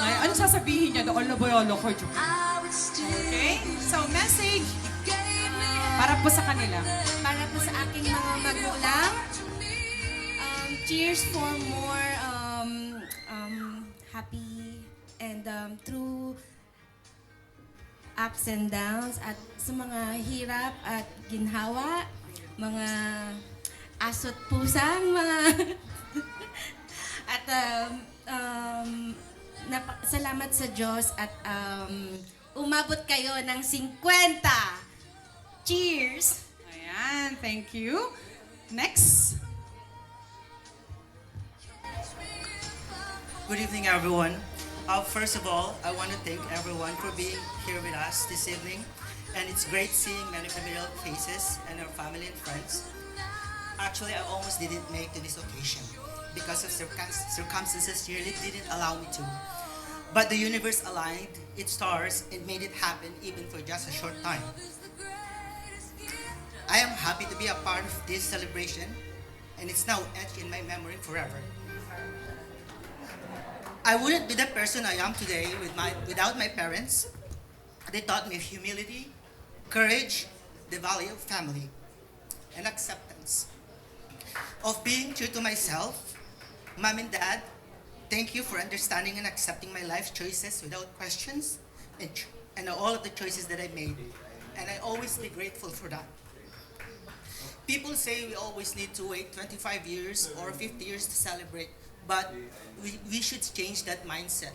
Ay, ano sasabihin niya? Doon na boyolo ko. Okay? So, message para po sa kanila. Para po sa aking mga magulang, cheers for more happy and through ups and downs at sa mga hirap at ginhawa, mga asot pusang, mga at salamat sa Diyos at umabot kayo ng 50. Cheers! Ayan, thank you. Next. Good evening, everyone. First of all, I want to thank everyone for being here with us this evening. And it's great seeing many familiar faces and our family and friends. Actually, I almost didn't make to this occasion because of circumstances really didn't allow me to. But the universe aligned its stars and made it happen even for just a short time. I am happy to be a part of this celebration, and it's now etched in my memory forever. I wouldn't be the person I am today without my parents. They taught me humility, courage, the value of family, and acceptance. Of being true to myself. Mom and Dad, thank you for understanding and accepting my life choices without questions and all of the choices that I made. And I always be grateful for that. People say we always need to wait 25 years or 50 years to celebrate. But we should change that mindset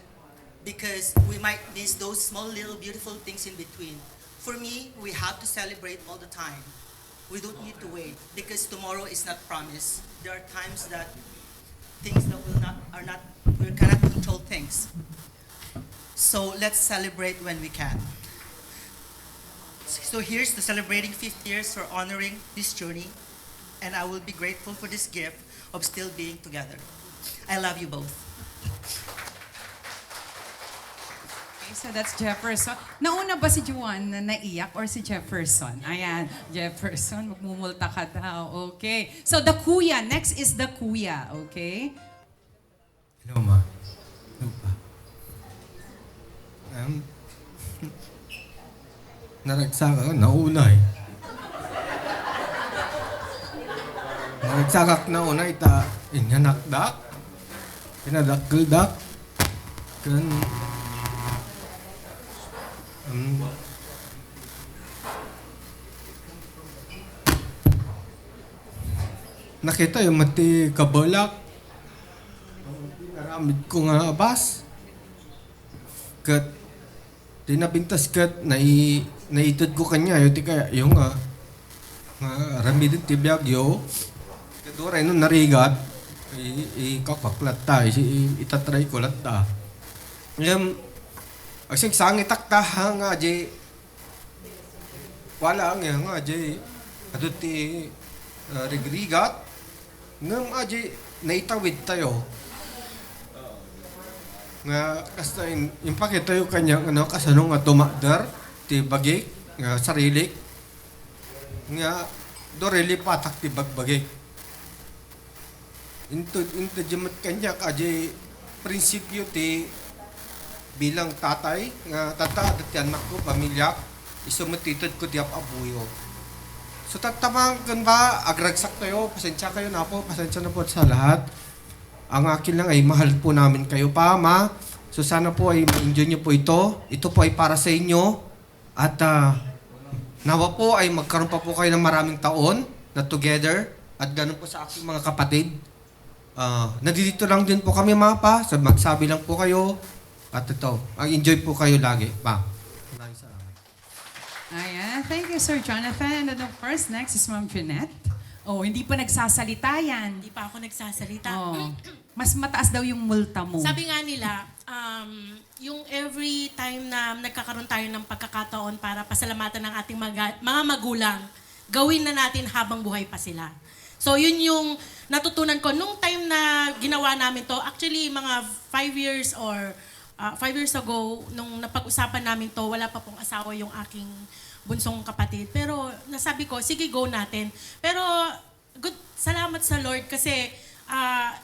because we might miss those small little beautiful things in between. For me, we have to celebrate all the time. We don't need to wait because tomorrow is not promised. There are times that things that we cannot control things. So let's celebrate when we can. So here's to celebrating 50 years for honoring this journey, and I will be grateful for this gift of still being together. I love you both. Okay, so that's Jefferson. Nauna ba si Juan na naiyak or si Jefferson? Ayan, Jefferson, magmumulta ka daw. Okay. So the kuya. Next is the kuya. Okay? Hello, ma. Hello, pa. Naragsaka ka, nauna eh. Naragsakak nauna ita, inyanakdak. Pinadakildak. Kan... nakita yung mati kabalak. Naramid ko nga abas. Kat, tinabintas kat, naitod ko kanya. Yung tika, yung nga ramidin tibiyag yo. Kaduray nun narigat. Ikakaklat ta. Itatry ko lat ta. Asing sangit takta nga di wala nga di adto ti rigrigat ngam aji naitawid tayo nga kasta impake tayo kanya ano kasano nga tumakder ti bagik nga sarilik nga doreli patak ti bagbagik into jemet kanya aji prinsipyo ti bilang tatay, nga tata at anak ko, pamilya, isumatitod ko diap abuyo. So tatamang kan ba, agragsak tayo, pasensya kayo na po, pasensya na po sa lahat. Ang akin lang ay mahal po namin kayo pa, ma. So sana po ay ma-enjoy nyo po ito. Ito po ay para sa inyo. At nawa po ay magkaroon pa po kayo ng maraming taon na together. At ganun po sa aking mga kapatid. Nandito lang din po kami, ma, pa. So magsabi lang po kayo. At ito, mag-enjoy po kayo lagi. Pa. Maraming salamat. Ayan. Thank you, Sir Jonathan. And of course, next is Ma'am Jeanette. Oh, hindi pa nagsasalita yan. Hindi pa ako nagsasalita. Oh. mas mataas daw yung multa mo. Sabi nga nila, yung every time na nagkakaroon tayo ng pagkakataon para pasalamatan ng ating mga magulang, gawin na natin habang buhay pa sila. So yun yung natutunan ko. Nung time na ginawa namin to, actually mga 5 years or 5 years ago, nung napag-usapan namin to, wala pa pong asawa yung aking bunsong kapatid. Pero nasabi ko, sige, go natin. Pero salamat sa Lord kasi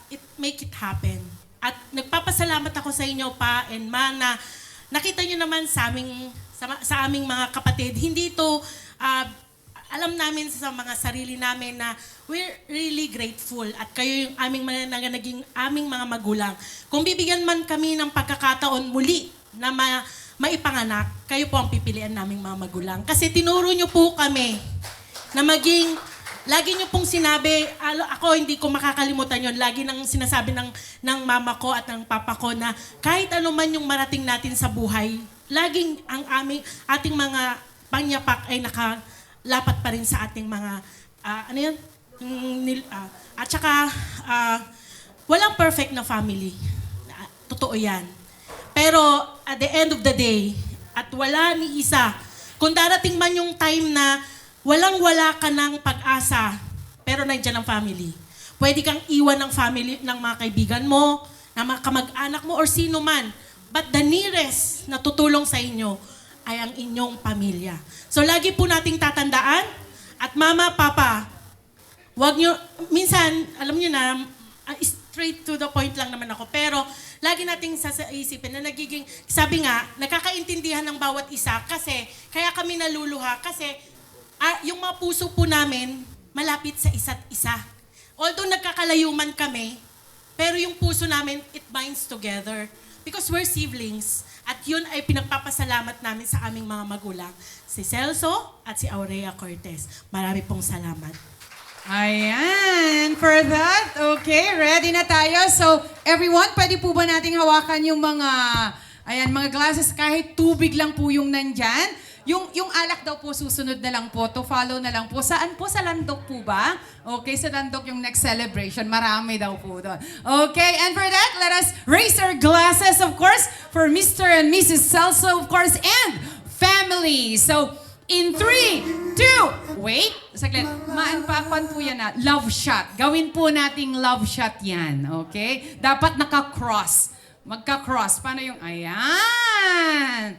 it make it happen. At nagpapasalamat ako sa inyo pa and ma na nakita nyo naman sa aming mga kapatid, hindi ito alam namin sa mga sarili namin na we're really grateful at kayo yung naging aming mga magulang. Kung bibigyan man kami ng pagkakataon muli na maipanganak, kayo po ang pipilian naming mga magulang. Kasi tinuro nyo po kami na lagi nyo pong sinabi, ako hindi ko makakalimutan yon. Lagi nang sinasabi ng mama ko at ng papa ko na kahit ano man yung marating natin sa buhay, laging ating mga pangyapak ay nakalapat pa rin sa ating mga, at saka, walang perfect na family. Totoo yan. Pero at the end of the day, at wala ni isa, kung darating man yung time na walang-wala ka ng pag-asa, pero nandiyan ang family. Pwede kang iwan ng family, ng mga kaibigan mo, ng mga kamag-anak mo, or sino man. But the nearest na tutulong sa inyo ay ang inyong pamilya. So lagi po nating tatandaan, at mama, papa, wag nyo, minsan, alam nyo na, straight to the point lang naman ako, pero lagi nating isipin na sabi nga, nakakaintindihan ng bawat isa kasi, kaya kami naluluha kasi, yung mga puso po namin, malapit sa isa't isa. Although nagkakalayo man kami, pero yung puso namin, it binds together. Because we're siblings. At yun ay pinagpapasalamat namin sa aming mga magulang. Si Celso at si Aurea Cortez. Marami pong salamat. Ayan, for that, okay, ready na tayo. So, everyone, pwede po ba nating hawakan yung mga glasses, kahit tubig lang po yung nandyan? Yung alak daw po, susunod na lang po, to follow na lang po. Saan po? Sa Landok po ba? Okay, sa Landok yung next celebration. Marami daw po doon. Okay, and for that, let us raise our glasses, of course, for Mr. and Mrs. Celso, of course, and family. So, in 3, 2, wait, saglit, maanpapan po yan na, love shot. Gawin po nating love shot yan, okay? Dapat naka-cross. Magka-cross. Paano yung, ayan.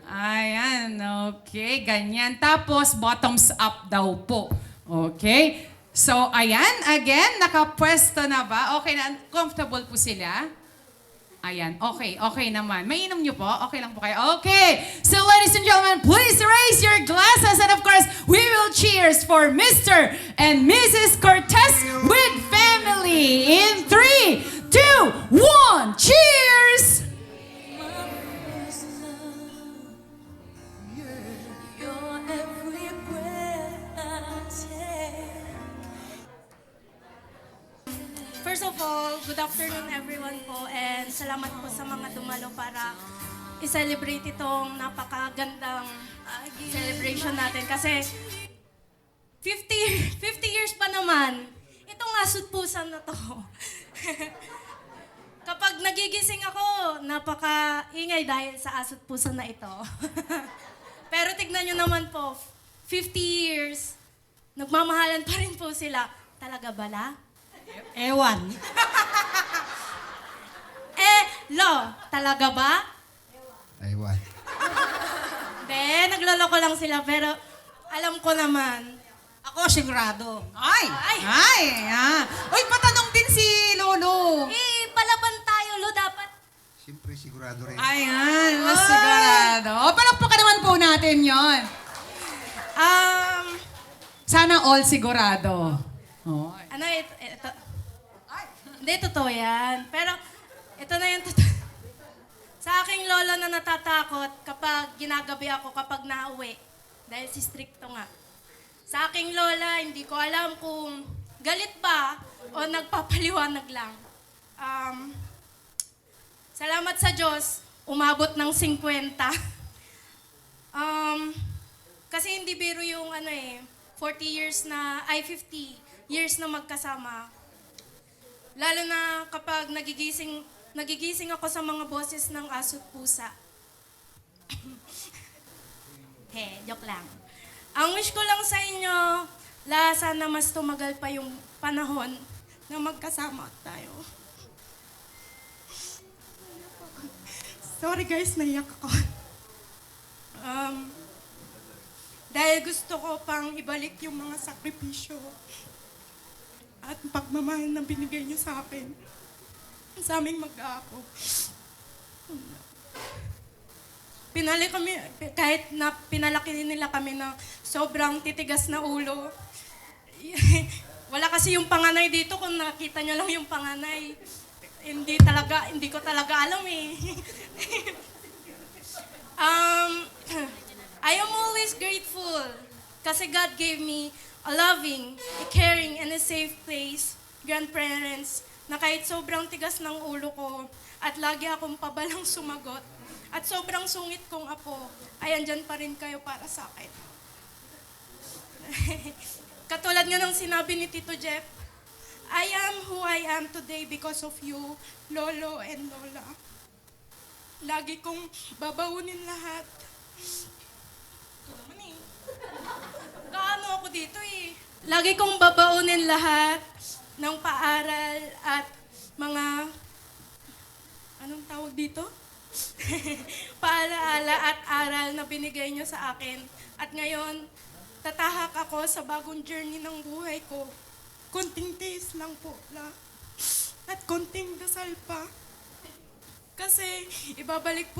Ayan, okay, ganyan. Tapos, bottoms up daw po. Okay? So, ayan, again, nakapwesto na ba? Okay na, comfortable po sila? Ayan, okay naman. Mainom nyo po? Okay lang po kayo? Okay! So, ladies and gentlemen, please raise your glasses and of course, we will cheers for Mr. and Mrs. Cortez with family. In 3, 2, 1, cheers! First of all, good afternoon everyone po and salamat po sa mga dumalo para i-celebrate itong napakagandang celebration natin kasi 50 years pa naman, itong asut-pusan na to. Kapag nagigising ako, napaka-ingay dahil sa asut-pusan na ito. Pero tignan nyo naman po, 50 years, nagmamahalan pa rin po sila. Talaga bala? Ewan. Talaga ba? Aywan. Hindi, nagloloko lang sila pero alam ko naman. Ako sigurado. Ay! Uy, patanong din si Lolo. Palaban tayo, Lo, dapat. Siyempre, sigurado rin. Ayan, mas sigurado. O, palakpakan naman po natin yon. Sana all sigurado. Oh. Ito. Hindi, totoo yan. Pero, ito na yung totoo. Sa aking lola na natatakot kapag ginagabi ako kapag nauwi. Dahil si stricto nga. Sa aking lola, hindi ko alam kung galit ba o nagpapaliwanag lang. Salamat sa Diyos, umabot ng 50. Kasi hindi biro yung 50 years na magkasama. Lalo na kapag nagigising ako sa mga boses ng aso't pusa. Joke lang. Ang wish ko lang sa inyo, sana mas tumagal pa yung panahon na magkasama tayo. Sorry guys, naiyak ako. Dahil gusto ko pang ibalik yung mga sakripisyo at pagmamahal na binigay niyo sa akin, sa aming mag-aapo. Kahit na pinalaki nila kami na sobrang titigas na ulo. Wala kasi yung panganay dito, kung nakita niyo lang yung panganay. Hindi ko talaga alam eh. I am always grateful kasi God gave me a loving, a caring, and a safe place, grandparents, na kahit sobrang tigas ng ulo ko at lagi akong pabalang sumagot at sobrang sungit kong apo, ay andyan pa rin kayo para sa akin. Katulad nga ng sinabi ni Tito Jeff, I am who I am today because of you, Lolo and Lola. Lagi kong babaunin lahat. Ito naman eh. Kaano ako dito eh. Lagi kong babaunin lahat ng paaral at mga, anong tawag dito? Paalaala at aral na binigay niyo sa akin. At ngayon, tatahak ako sa bagong journey ng buhay ko. Konting tiis lang po. At konting dasal pa. Kasi ibabalik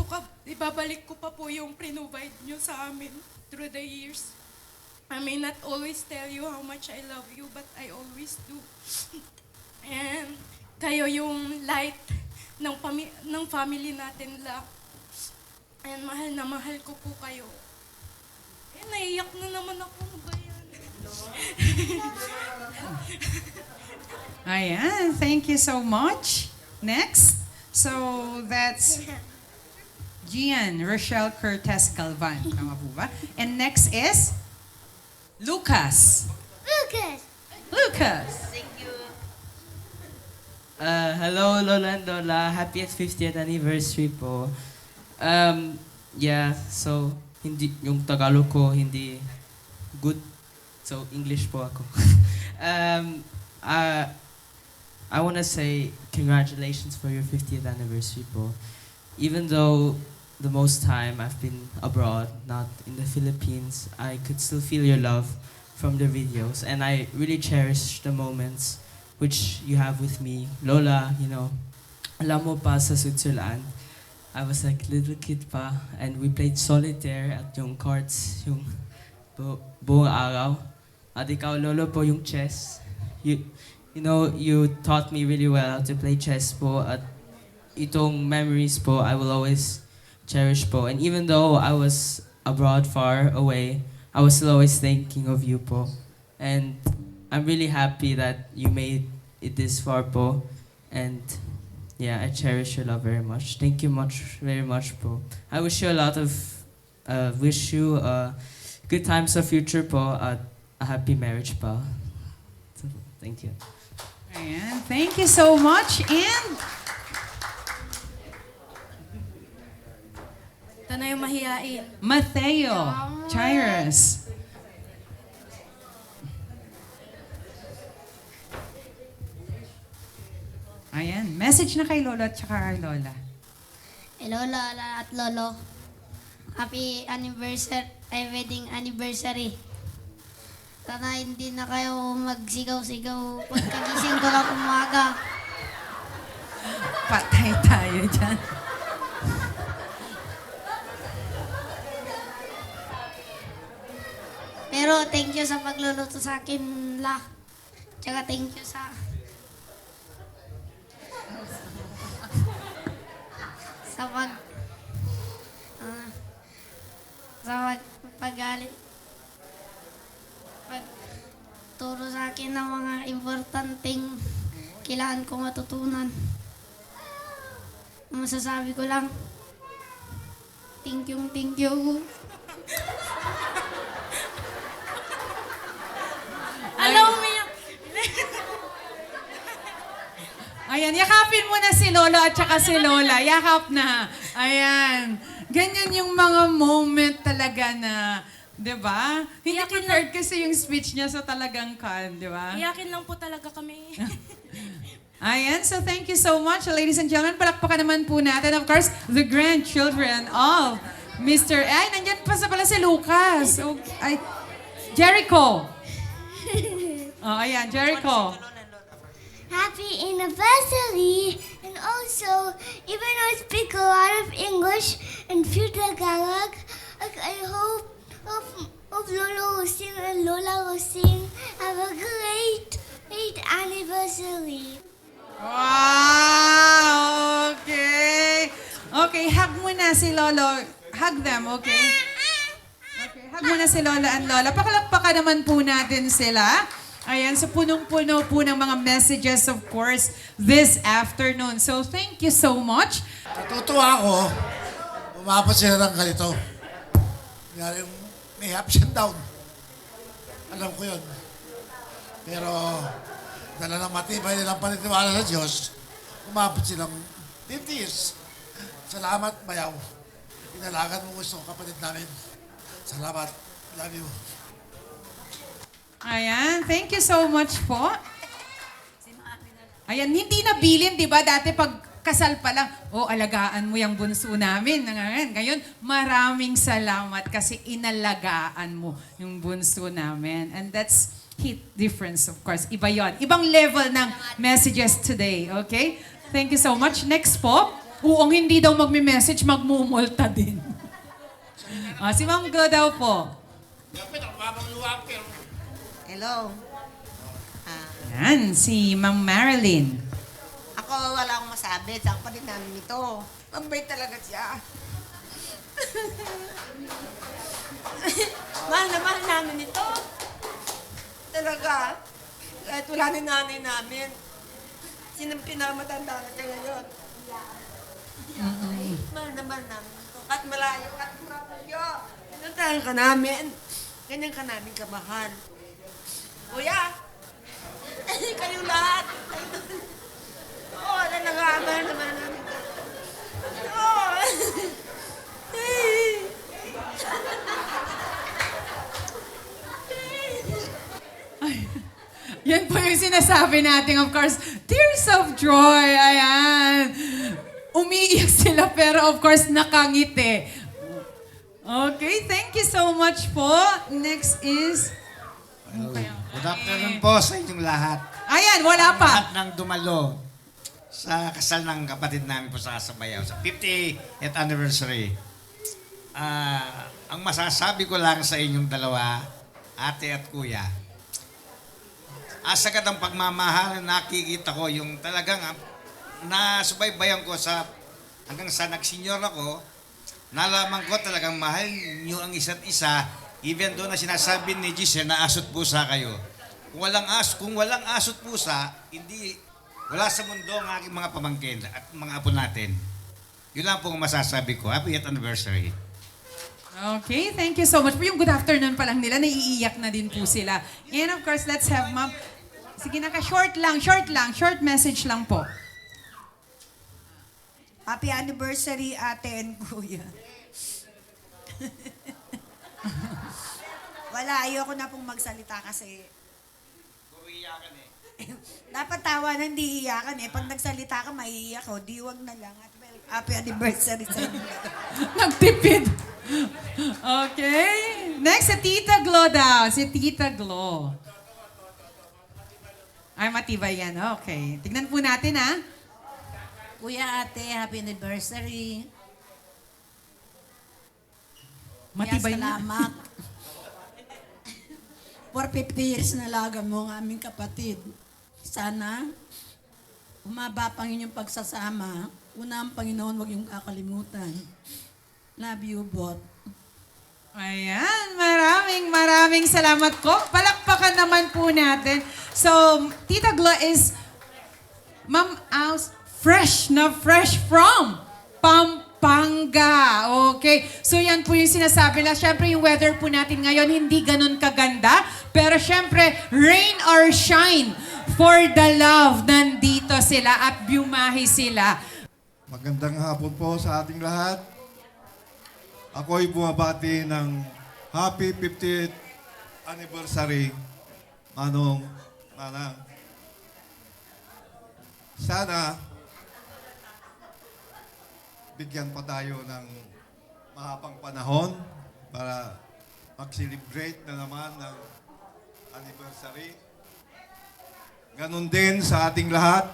ko pa po yung prinovide nyo sa amin through the years. I may not always tell you how much I love you, but I always do. And kayo yung light ng family natin la. And mahal na mahal ko po kayo. Naiyak na naman ako. Ano ba yan? Ayan, thank you so much. Next. So, that's Gian Rochelle Cortez Galvan. Tama po ba? And next is Lucas. Lucas. Hello, Lola and Lola. Happiest 50th anniversary po. So, yung Tagalog ko hindi good. So, English po ako. I want to say congratulations for your 50th anniversary po. Even though the most time I've been abroad, not in the Philippines, I could still feel your love from the videos. And I really cherish the moments which you have with me. Lola, alam mo pa sa Switzerland, I was like little kid pa, and we played solitaire at yung cards, yung buong araw. At ikaw, Lolo po, yung chess. You taught me really well how to play chess po, at itong memories po, I will always cherish po. And even though I was abroad, far away, I was still always thinking of you po. And I'm really happy that you made it this far po. And yeah, I cherish your love very much. Thank you very much po. I wish you good times sa future po at a happy marriage pa. So, thank you. Ayan, thank you so much. And Ito na yung mahihain. Mateo Chires. Ayan, message na kay Lolo at saka kay Lola. Hello, Lola at Lolo. Happy anniversary, wedding anniversary. Sana hindi na kayo magsigaw-sigaw pagkagising ko lang umaga. Patay tayo dyan. Pero thank you sa pagluluto sa akin, La. Tsaka thank you sa pagturo sa akin ng mga importanteng kailangan ko matutunan. Masasabi ko lang, thank you. Alam mo yan. Ayan, yakapin mo na si Lolo at saka si Lola. Yakap na. Ayan. Ganyan yung mga moment talaga na, di ba? Hindi prepared kasi yung speech niya sa talagang di ba? Iyakin lang po talaga kami. Ayan, so thank you so much, ladies and gentlemen. Palakpakan naman po natin, of course, the grandchildren of Mr. Ay, nandyan pa pala si Lucas. Ay, Jericho. Oh, ayan, Jericho. Happy anniversary! And also, even though I speak a lot of English and few Tagalog, I hope Lolo will sing and Lola will sing. Have a great anniversary. Wow! Okay. Okay, hug mo na si Lolo. Hug them, okay? Okay, hug mo na si Lola and Lola. Pakalakpakan naman po natin sila. Ayan, so punong-puno po ng mga messages, of course, this afternoon. So, thank you so much. Natutuwa ako, umabot sila ng ganito. May ups and down. Alam ko yun. Pero, dala ng matibay nilang panitiwala sa Diyos, umabot silang 50 years. Salamat, Bayaw. Inalagan mo gusto, kapatid namin. Salamat. Love you. Ayan, thank you so much po. Ayan, hindi nabilin, di ba? Dati pag kasal pa lang, alagaan mo yung bunso namin. Ngayon, maraming salamat kasi inalagaan mo yung bunso namin. And that's hit difference, of course. Iba yon. Ibang level ng messages today, okay? Thank you so much. Next po, hindi daw magme-message, magmumulta din. Si Ma'am Go daw po. Hello. Yan, si Ma'am Marilyn. Ako wala akong masabi. Sa kapatid namin ito. Mambay talaga siya. Mahal na mahal namin ito. Talaga. Kahit wala ni nanay namin. Sinang pinakamatanda na siya ngayon. Mahal na mahal namin ito. Kahit malayo, kahit mapulyo. Pinuntahan ka namin. Ganyan ka namin kamahal. Kuya! Kayong lahat! Oo, nag-aamal naman namin. Oo! Yan po yung sinasabi natin, of course, tears of joy. Ayan. Umiiyak sila pero of course nakangiti. Okay, thank you so much po. Next is... Good afternoon po sa inyong lahat. Ayan, wala pa. Lahat ng dumalo sa kasal ng kapatid namin po sa Kasabayaw, sa 50th anniversary. Ang masasabi ko lang sa inyong dalawa, ate at kuya, asagad ang pagmamahal na nakikita ko, yung talagang nasubaybayan ko hanggang sa nag-senior ako, nalaman ko talagang mahal niyo ang isa't isa. Even doon na sinasabi ni Giselle na asot pusa kayo. Kung walang asot pusa, wala sa mundo ang aking mga pamangkin at mga apo natin. Yun lang po ang masasabi ko. Happy anniversary. Okay, thank you so much. Yung good afternoon pa lang nila, naiiyak na din po sila. And of course, let's have Ma'am. Sige, short short message lang po. Happy anniversary, ate and kuya. Wala, ayoko na pong magsalita kasi... Umiiyakan eh. Dapat tawanan, hindi iyakan eh. Pag nagsalita ka, maiiyak ko. Diwag na lang. At happy anniversary sa inyo. Nagtipid. Okay. Next, si Tita Glo daw. Si Tita Glo. Ay, matibay yan. Okay. Tignan po natin, ha? Kuya, ate, happy anniversary. Matibay Kaya salamat. For 50 years na laga mo ang aming kapatid. Sana, umaba pang inyong pagsasama. Una ang Panginoon, huwag yung kakalimutan. Love you both. Ayan, maraming salamat po. Palakpakan naman po natin. So, Tita Glo is Ma'am Aus, fresh from Pampanga. Okay. So, yan po yung sinasabi na. Siyempre, yung weather po natin ngayon, hindi ganun kaganda. Pero siyempre, rain or shine, for the love, nandito sila at bumahi sila. Magandang hapon po sa ating lahat. Ako'y bumabati ng Happy 50th Anniversary, Manong, Manang. Sana bigyan pa tayo ng mahabang panahon para mag-celebrate na naman ng anniversary. Ganon din sa ating lahat,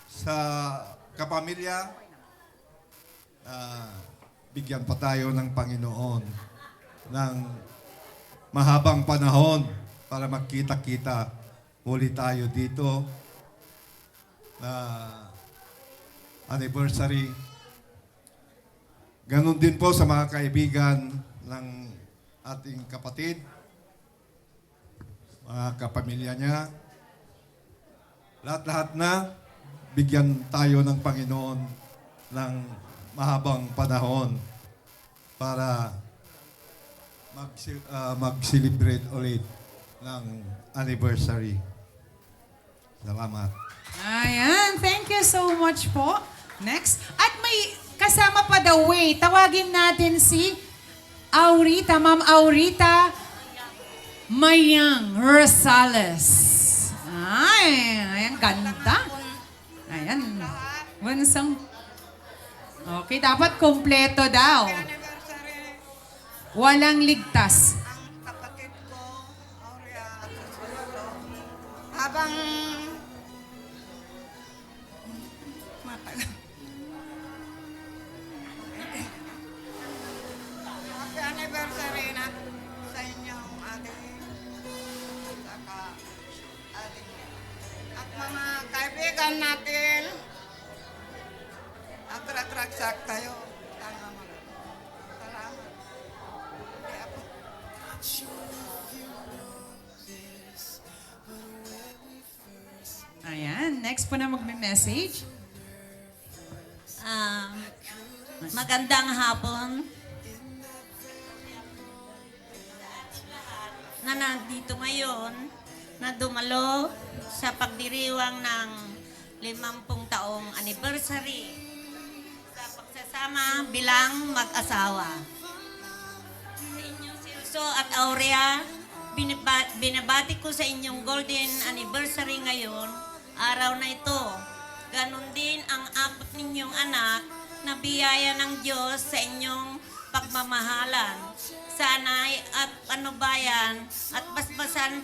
sa kapamilya, bigyan pa tayo ng Panginoon ng mahabang panahon para magkita-kita muli tayo dito na anniversary. Ganon din po sa mga kaibigan ng ating kapatid, mga kapamilya niya. Lahat-lahat na bigyan tayo ng Panginoon ng mahabang panahon para mag-celebrate ulit ng anniversary. Salamat. Ayan, thank you so much po. Next. At may kasama pa daw, tawagin natin si Aurita, Ma'am Aurita Mayang Rosales. Ay, ayan, ganda. Ayan, bansang. Okay, dapat kompleto daw. Walang ligtas. Habang matagal. Happy anniversary na sa inyong ating at mga kaibigan natin at ratraksak tayo. Salamat. Ayan, next po na magme-message. Magandang hapon. Na nandito ngayon, na dumalo sa pagdiriwang ng 50 taong anniversary sa pagsasama bilang mag-asawa. Sa inyong Celso at Aurea, binabati ko sa inyong golden anniversary ngayon, araw na ito. Ganon din ang 4 ninyong anak na biyaya ng Diyos sa inyong pagmamahalan. Sana'y at panubayan at basbasan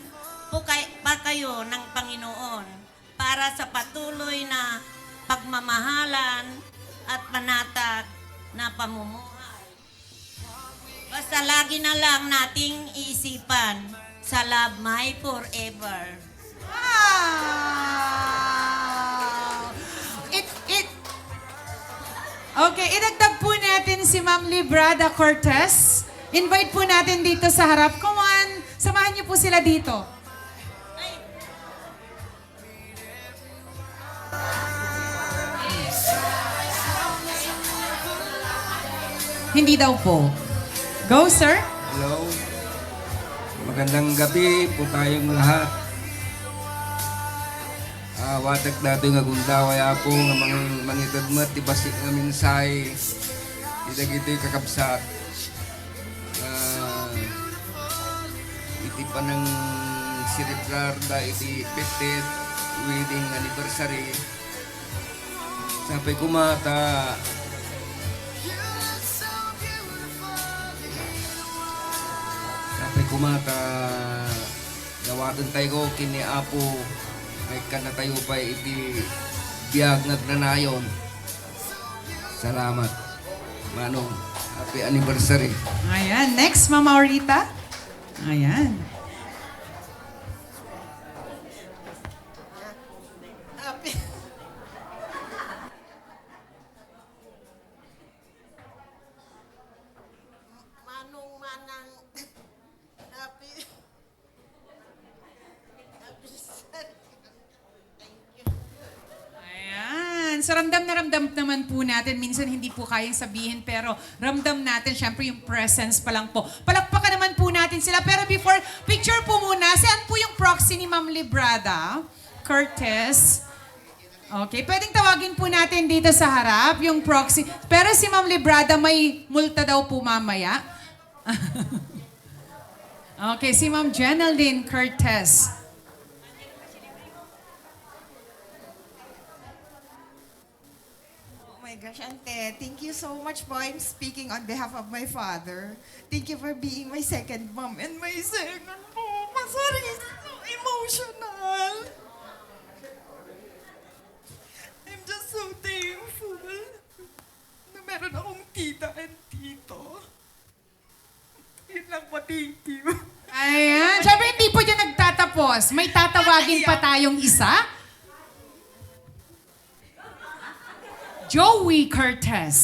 po pa kayo ng Panginoon para sa patuloy na pagmamahalan at panatag na pamumuhay. Basta lagi na lang nating iisipan sa love my forever. Okay, idagdag po natin si Ma'am Librada Cortez. Invite po natin dito sa harap. Come on, samahan niyo po sila dito. Hindi daw po. Go, sir. Hello. Magandang gabi po tayong lahat. Watak nato nga gundaway po nga mangitadmat ibasik nga minsay idag ito'y kakabsat. Iti pa ng celebrar da iti 50th wedding anniversary. Sampai kumata gawatan tayo ko kini Apo ay kanatayo pa iti biyag nagnanayon. Salamat. Manong, happy anniversary. Ayan, next, Mama Aurita. Ayan. Happy. Manang happy. Ayan. So ramdam na ramdam naman po natin. Minsan hindi po kayang sabihin pero ramdam natin syempre yung presence pa lang po. Palakpakan naman po natin sila. Pero before, picture po muna. Saan po yung proxy ni Ma'am Librada? Curtis. Okay, pwedeng tawagin po natin dito sa harap yung proxy. Pero si Ma'am Librada may multa daw po mamaya. Okay, si Ma'am Jenaline Curtis. Oh my gosh, Ante, thank you so much po. I'm speaking on behalf of my father. Thank you for being my second mom and my second mom. Sorry, so emotional. I'm just so thankful na meron akong tita and tito. Yun lang po, thank you. Ayan. Siyempre, hindi po dyan nagtatapos. May tatawagin pa tayong isa. Joey Curtis.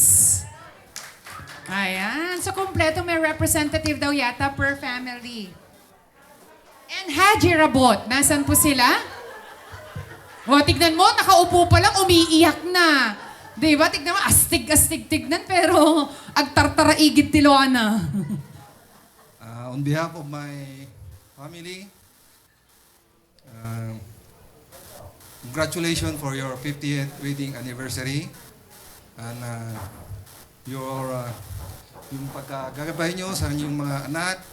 Ayan. So, kompleto may representative daw yata per family. And Haji Rabot. Nasaan po sila? O, tignan mo, nakaupo pa lang, umiiyak na. Di ba? Tignan mo, astig-astig tignan, pero agtartaraigid tiluana. On behalf of my family, congratulations for your 50th wedding anniversary. And yung pagkagagabay nyo sa inyong mga anak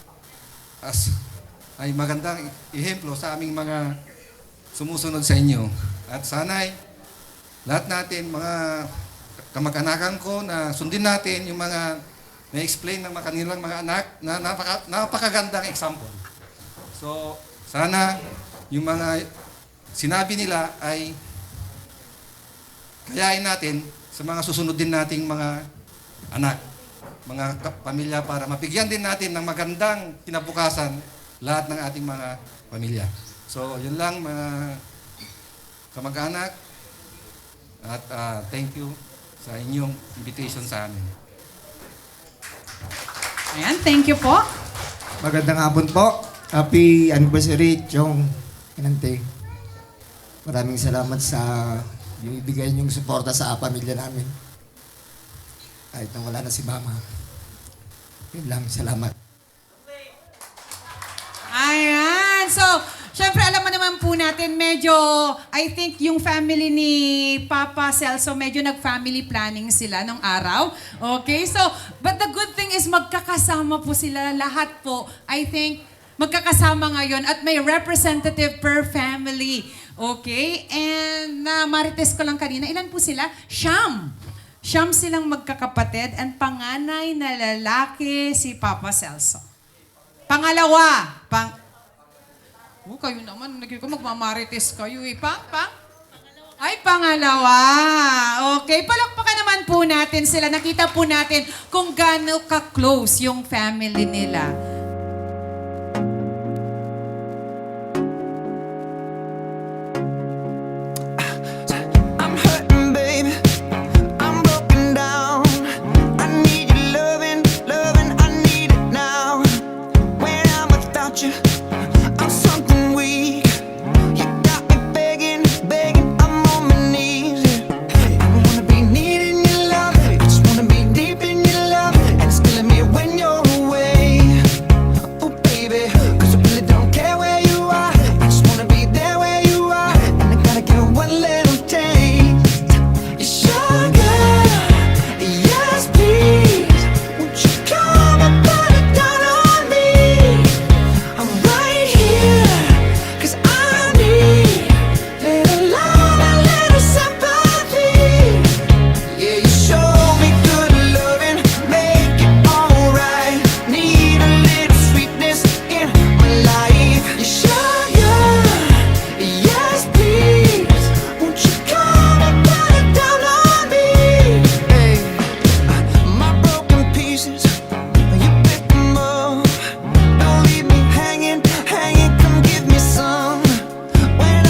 ay magandang ehemplo sa aming mga sumusunod sa inyo. At sana'y lahat natin, mga kamag-anakan ko, na sundin natin yung mga na-explain ng kanilang mga anak na napakagandang example. So, sana yung mga sinabi nila ay kayain natin sa mga susunod din nating mga anak, mga pamilya, para mabigyan din natin ng magandang kinabukasan lahat ng ating mga pamilya. So, yun lang mga kamag-anak, at thank you sa inyong invitation sa amin. Ayan, thank you po. Magandang hapon po. Happy anniversary, Chong Inante. Maraming salamat sa yung ibigay niyong suporta sa pamilya namin. Kahit nang wala na si Mama. Yun lang, salamat. Ayan. So, syempre alam mo naman po natin, medyo, I think yung family ni Papa Celso, medyo nag-family planning sila nung araw. Okay? So, but the good thing is magkakasama po sila lahat po. I think magkakasama ngayon at may representative per family. Okay? And marites ko lang kanina, ilan po sila? Siyam. Siyam silang magkakapatid and panganay na lalaki si Papa Celso. Pangalawa, kayo naman, magmamarites kayo eh. Ay, pangalawa. Okay, palakpakan naman po natin sila. Nakita po natin kung gaano ka-close yung family nila. I'm hurting, baby. I'm broken down. I need your loving, I need it now. When I'm without you, I'm something weak. You got me begging, I'm on my knees. I wanna be needing your love, I just wanna be deep in your love, and it's killing me when you're away. Oh baby, 'cause I really don't care where you are, I just wanna be there where you are, and I gotta get one little taste. Sugar, yes please, won't you come and put it down on me? I'm right here, 'cause I need little love, a little sympathy. Yeah, you show me good loving, make it alright. Need a little sweetness in my life. You sugar, yes please, won't you come and put it down on me? Hey, my broken pieces, you pick them up. Don't leave me hanging, come give me some. When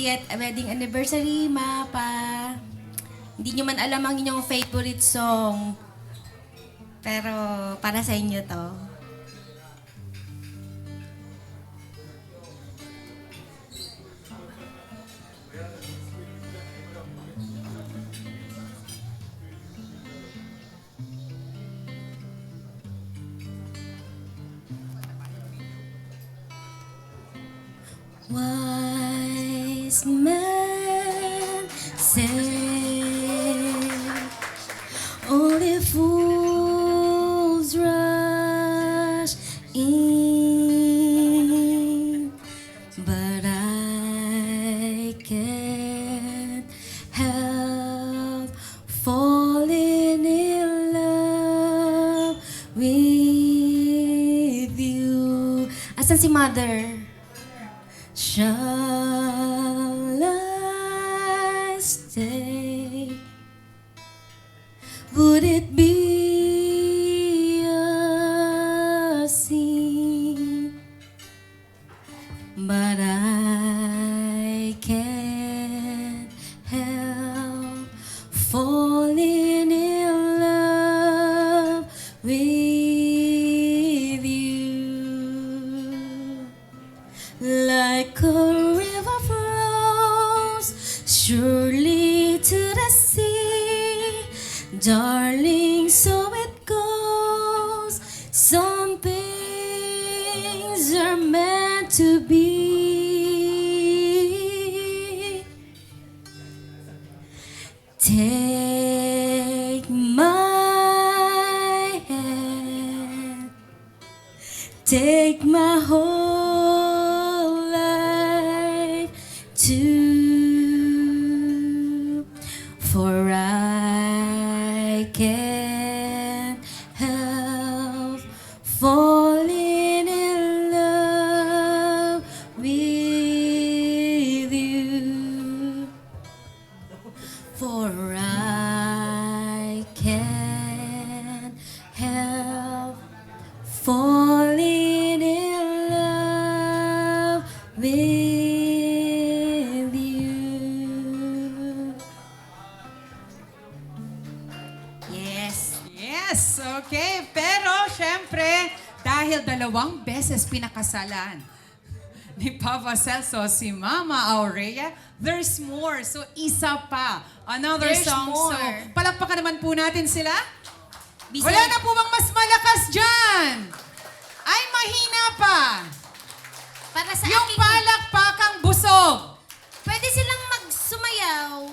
50th wedding anniversary, Ma, Pa. Hindi nyo man alam ang inyong favorite song. Pero para sa inyo to. Wise men say only fools rush in, but I can't help falling in love with you. Asan si Mother? Shall I stay? Would it be a sin? But I can't help falling in love with you. Like a river flows surely to the sea, darling, so it goes. Some things are meant to be. Take my hand, take my whole too, for I can't help falling in love with you, for I can't help falling in love with you. Yes, okay. Pero, syempre, dahil 2 beses pinakasalan ni Papa Celso si Mama Aurea, there's more. So, isa pa. Another There's song. more. So, palakpakan naman po natin sila. Bisa- Wala na po bang mas malakas dyan? Ay, mahina pa. Para sa Yung aking... palakpakang busog. Pwede silang magsumayaw.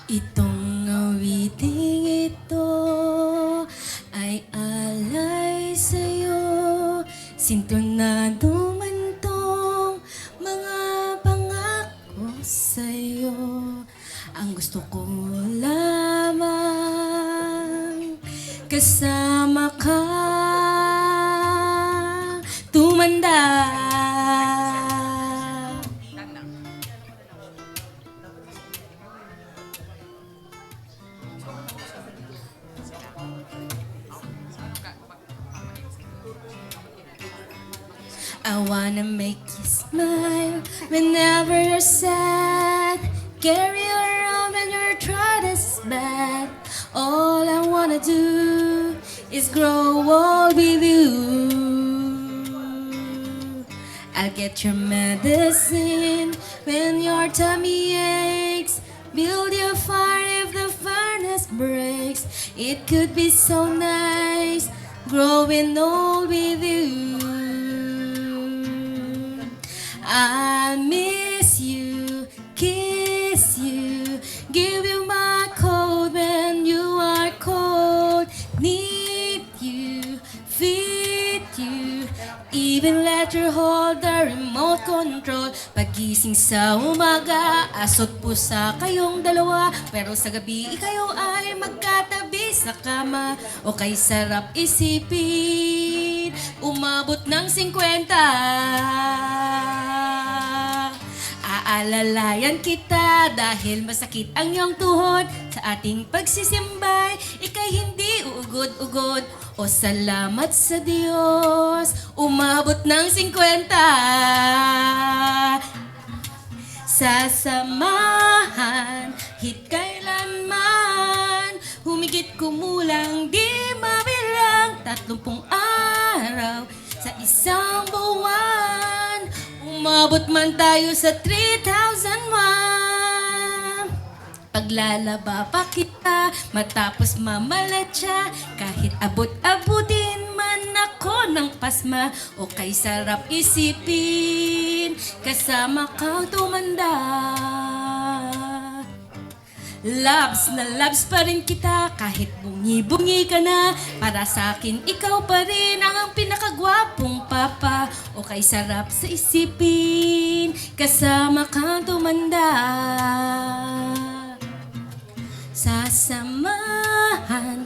Itong awiting ito ay alay sa'yo, sintonado man tong mga pangako sa'yo. Ang gusto ko lamang kasama ka, tumanda. I wanna make you smile whenever you're sad. Carry you around when your throat is bad. All I wanna do is grow old with you. I'll get your medicine when your tummy aches. Build your fire if the furnace breaks. It could be so nice growing old with you. I miss you, kiss you, give you my coat when you are cold, need you, feed you, even even let her hold the remote control. Pagising sa umaga, asot pusa kayong dalawa. Pero sa gabi, kayo ay magkatabi sa kama. O kay sarap isipin, umabot ng 50. Aalalayan kita dahil masakit ang iyong tuhod. Sa ating pagsisimbay, ikay hindi uugod-ugod. O salamat sa Diyos, umabot ng 50. Sasamahan, hit kailanman. Humigit kumulang, di mabilang. 30 araw sa isang buwan. Umabot man tayo sa 3,001. Paglalaba pa kita, matapos mamalatsa. Kahit abot-abutin man ako ng pasma. O kay sarap isipin, kasama kang tumanda. Loves na loves pa rin kita, kahit bungi-bungi ka na. Para sa akin, ikaw pa rin ang pinakagwapong papa. O kay sarap sa isipin, kasama kang tumanda. Sasamahan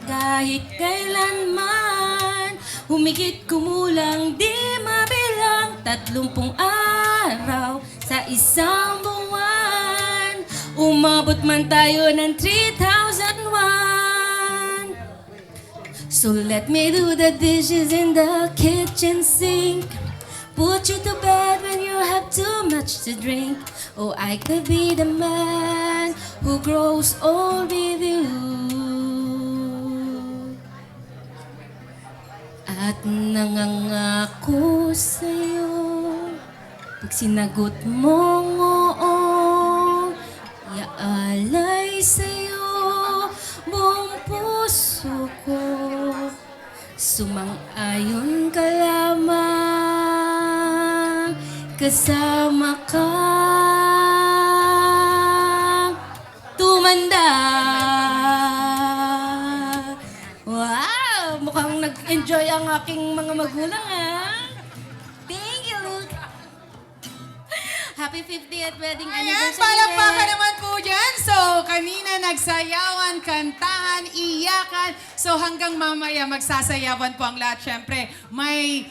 kahit kailanman. Humigit kumulang, di mabilang. 30 araw sa isang buwan. Umabot man tayo ng 3,001. So let me do the dishes in the kitchen sink. Put you to bed when you have too much to drink. Oh, I could be the man who grows old with you. At nangangako sa'yo, pag sinagot mong oo, iaalay sa'yo buong puso ko. Sumang-ayon ka lamang, kasama ka tumanda. Wow! Mukhang nag-enjoy ang aking mga magulang, ha? Thank you, Luke. Happy 50th wedding Ayan, anniversary. palakpakan naman po dyan. So, kanina nagsayawan, kantahan, iyakan. So, hanggang mamaya magsasayawan po ang lahat. Siyempre, may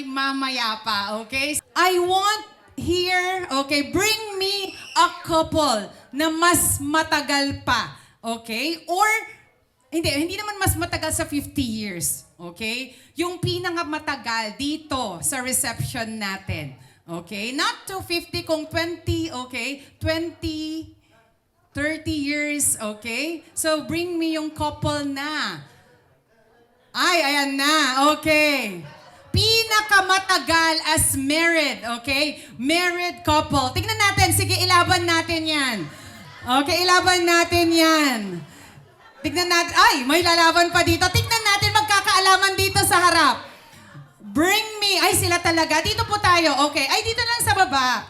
mamaya pa, okay? I want here, okay, bring me a couple na mas matagal pa, okay? Or, hindi naman mas matagal sa 50 years, okay? Yung pinakamatagal dito sa reception natin. Okay? Not to 50, kung 20, okay? 20, 30 years, okay? So, bring me yung couple na. Ay, ayan na. Okay. Pinakamatagal as married, okay? Married couple. Tingnan natin. Sige, ilaban natin yan. Okay, ilaban natin yan. Tignan natin. Ay, may lalaban pa dito. Tignan natin magkakaalaman dito sa harap. Bring me. Ay, sila talaga. Dito po tayo. Okay. Ay, dito lang sa baba.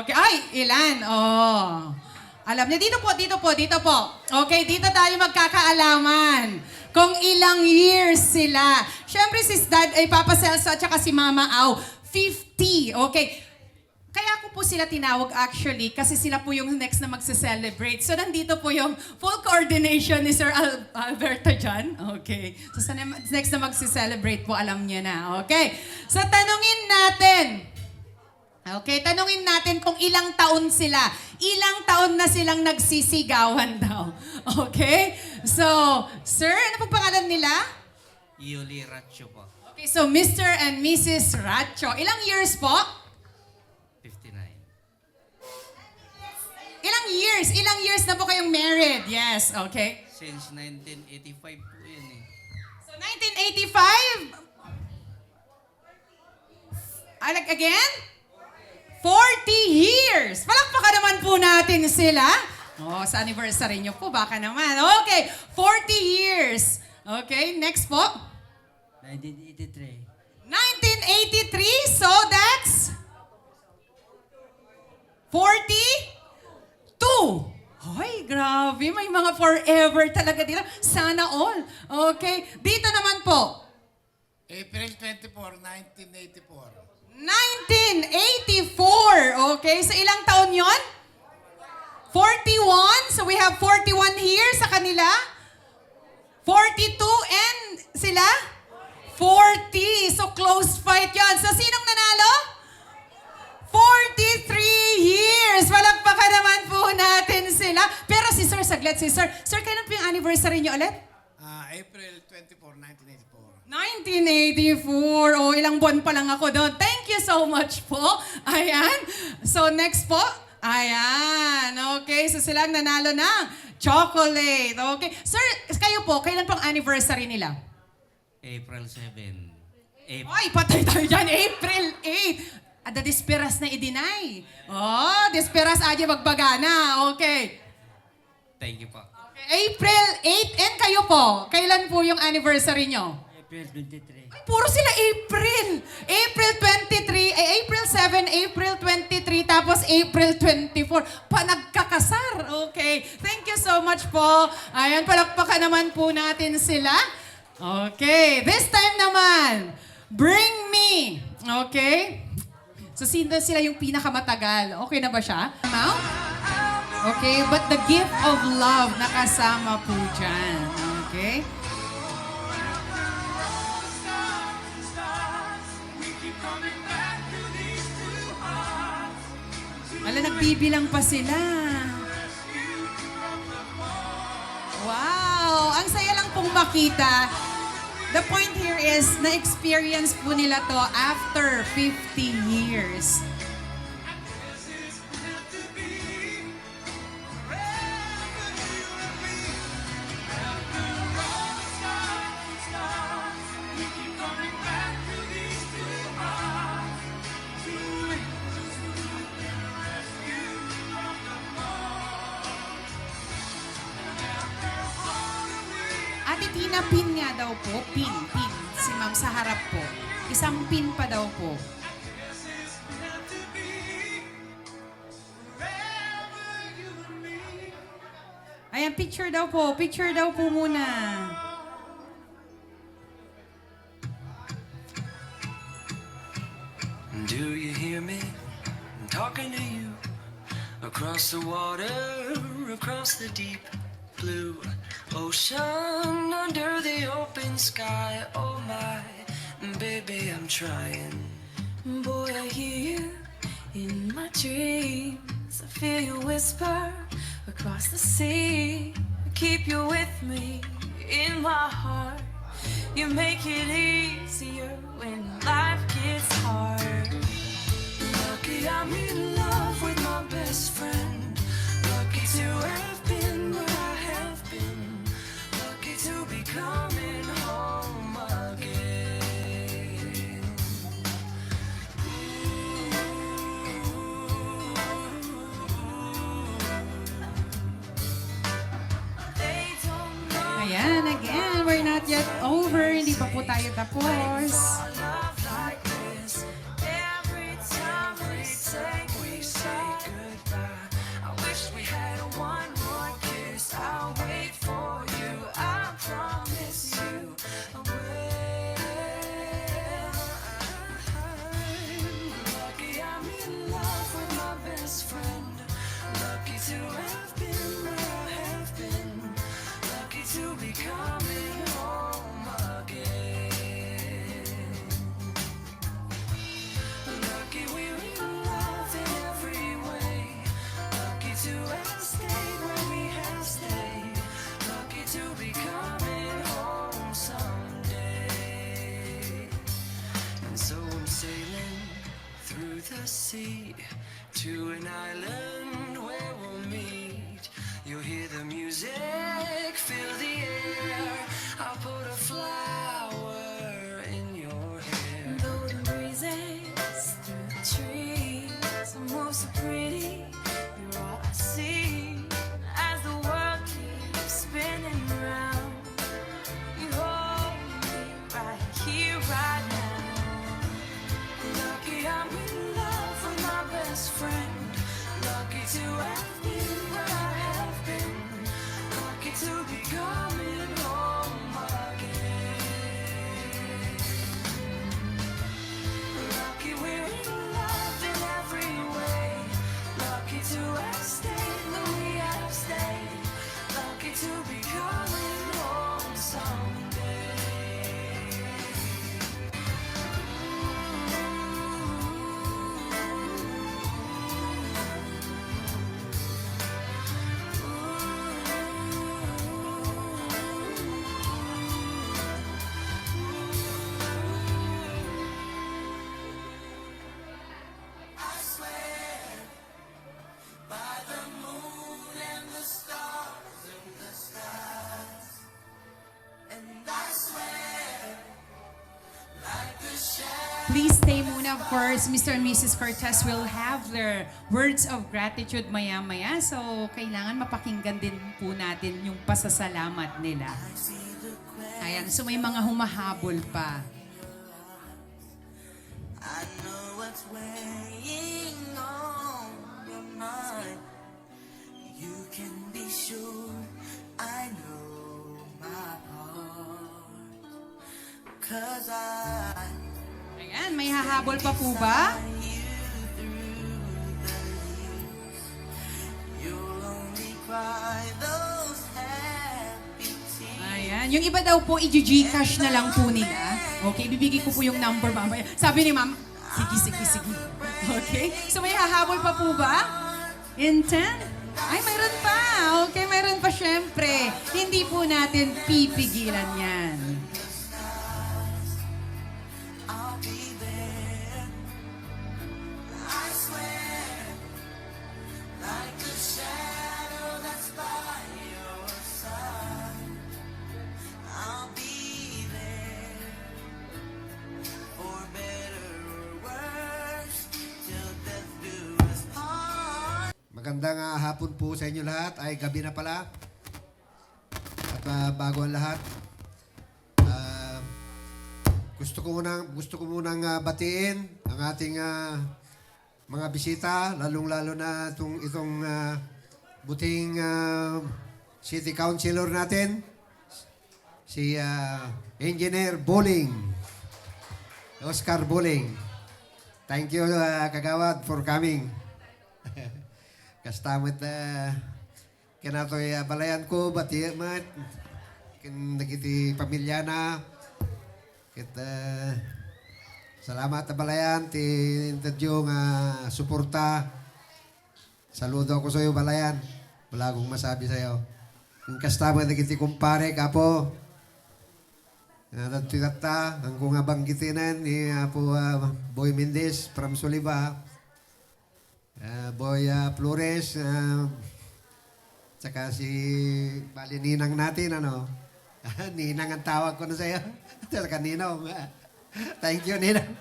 Okay. Ay, ilan? Oh. Alam niyo, dito po. Okay, dito tayo magkakaalaman. Kung ilang years sila. Siyempre, si Dad, ay Papa Celso at saka si Mama Au. 50. Okay. Kaya ko po sila tinawag actually kasi sila po yung next na magse-celebrate. So, nandito po yung full coordination ni Sir Alberto dyan. Okay. So, sa next na magse-celebrate po, alam niya na. Okay. So, tanungin natin kung ilang taon sila. Ilang taon na silang nagsisigawan daw. Okay? So, Sir, ano pong pangalan nila? Yuli Ratcho po. Okay, so Mr. and Mrs. Ratcho. Ilang years po? 59. Ilang years na po kayong married? Yes, okay. Since 1985 po yun eh. So, 1985? Again? 40 years! Palakpakan naman po natin sila. Oh, sa anniversary nyo po, baka naman. Okay, 40 years. Okay, next po. 1983. 1983, so that's 42. Hoy, grabe, may mga forever talaga dito. Sana all. Okay, dito naman po. April 24, 1984. 1984. Okay, so ilang taon yon? 41. So we have 41 here sa kanila. 42 and sila? 40. So close fight yon. So sinong nanalo? 43 years. Palakpakan naman po natin sila. Pero si Sir, saglit si Sir. Sir, kailan po yung anniversary niyo ulit? April 24, 1984. 1984. Oh, ilang buwan pa lang ako doon. Thank you so much po. Ayan. So next po. Ayan. Okay. So silang nanalo ng chocolate. Okay. Sir, kayo po, kailan pong anniversary nila? April 7. Ay, patay tayo dyan. April 8. Ada disperas na i-deny. Oh, disperas aja magbagana. Okay. Thank you po. April 8. And kayo po, kailan po yung anniversary nyo? April 23. Ay, puro sila April. April 23, April 7, April 23, tapos April 24. Nagkakasar. Okay. Thank you so much po. Ayan, palakpakan naman po natin sila. Okay. This time naman, bring me. Okay. So, sino sila yung pinakamatagal? Okay na ba siya? Mount? Okay, but the gift of love nakasama po dyan. Okay? Ala, nagbibilang pa sila. Wow! Ang saya lang pong makita. The point here is, na-experience po nila to after 50 years. Ate Tina, pin nga daw po. Pin. Si ma'am sa harap po. Isang pin pa daw po. Ayan, picture daw po. Picture daw po muna. Do you hear me? I'm talking to you. Across the water, across the deep blue ocean, under the open sky. Oh my, baby, I'm trying. Boy, I hear you in my dreams. I feel you whisper across the sea. I keep you with me in my heart. You make it easier when life gets hard. Lucky I'm in love with my best friend. Lucky to have been where I have been. Lucky to be coming home again. They don't know. Ayan, again, we're not yet over. Hindi pa po tayo tapos. Love like this. Every time we take, we say goodbye. I wish we had one more kiss. I'll wait for you. I promise you I will. Lucky I'm in love with my best friend. Lucky to have been where I have been. Lucky to be coming home again. Lucky we're in love in every way. Lucky to have stayed where we have stayed. Lucky to be coming home someday. And so I'm sailing through the sea to an island where we'll meet. You'll hear the music, feel the air. I'll put a flower in your hair. Golden breezes through the trees move so pretty. You're all I see as the world keeps spinning round. You hold me right here, right now. Lucky I'm in love with my best friend. Lucky to have been where I have been. Lucky to be coming home again. Please stay muna. Of course, Mr. and Mrs. Cortez will have their words of gratitude maya-maya. So, kailangan mapakinggan din po natin yung pasasalamat nila. Ayan, so may mga humahabol pa. I know what's weighing on your mind. You can be sure I know my part. 'Cause Ayan, may hahabol pa po ba? you'll only cry those happy tears. Ayan, yung iba daw po, i-Gcash na lang po nila. Okay, bibigay ko po yung number mamaya. Sabi ni ma'am, sige. Okay, so may hahabol pa po ba? In 10? Ay, mayroon pa. Okay, mayroon pa syempre. Hindi po natin pipigilan yan. I'll be there. I swear, like a shadow that's by your side. I'll be there, for better or worse, till death do us part. Magandang hapon po sa inyo lahat. Ay, gabi na pala. At bago ang lahat, gusto ko munang batiin ang ating mga bisita, lalong-lalo na itong buting city councilor natin, si Engineer Boling, Oscar Boling. Thank you, Kagawad, for coming. Kastamit kinatoy balayan ko, batiyamat, nagiti pamilya na. Salamat na balayan, ti interview nga suporta. Saludo ako sa iyo, balayan. Wala akong masabi sa iyo. Yung kastamit nagiti kumpare, kapo. Natutita, ang kung abangkitinan ni po Boy Mendez from Soliva. Boy Flores, tsaka si bali ninang natin, ano? Ninang ang tawag ko na sa'yo. Tsaka Ninong. Thank you, Ninang.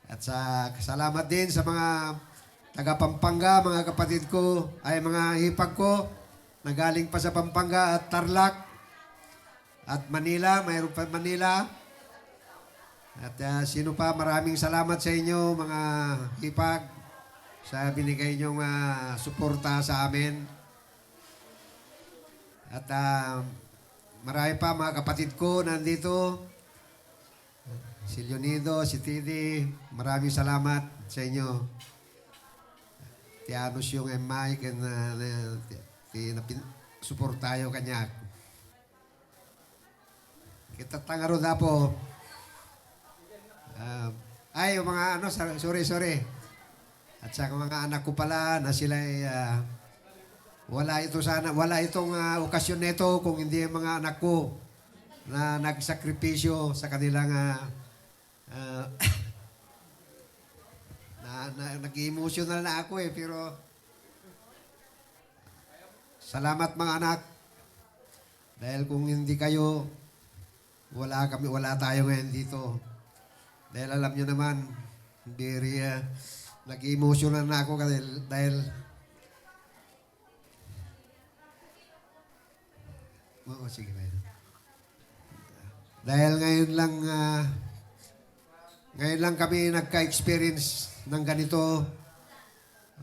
at salamat din sa mga taga Pampanga, mga kapatid ko, ay mga hipag ko, na galing pa sa Pampanga at Tarlac at Manila, mayroon pa Manila. At sino pa, maraming salamat sa inyo, mga hipag, sa binigay niyong suporta sa amin. At marami pa mga kapatid ko nandito. Si Leonido, si Tidi, maraming salamat sa inyo. Tianos yung Mike and suportayo kanya. Kita tangaro na po. Ay, yung mga sorry. At sa mga anak ko pala na sila ay wala itong okasyon nito kung hindi ang mga anak ko na nagsakripisyo sa kanilang nag-emotional na ako pero salamat mga anak dahil kung hindi kayo wala tayo ngayon dito dahil alam nyo naman nag-emotional na ako dahil sige ba dahil ngayon lang kami nagka-experience ng ganito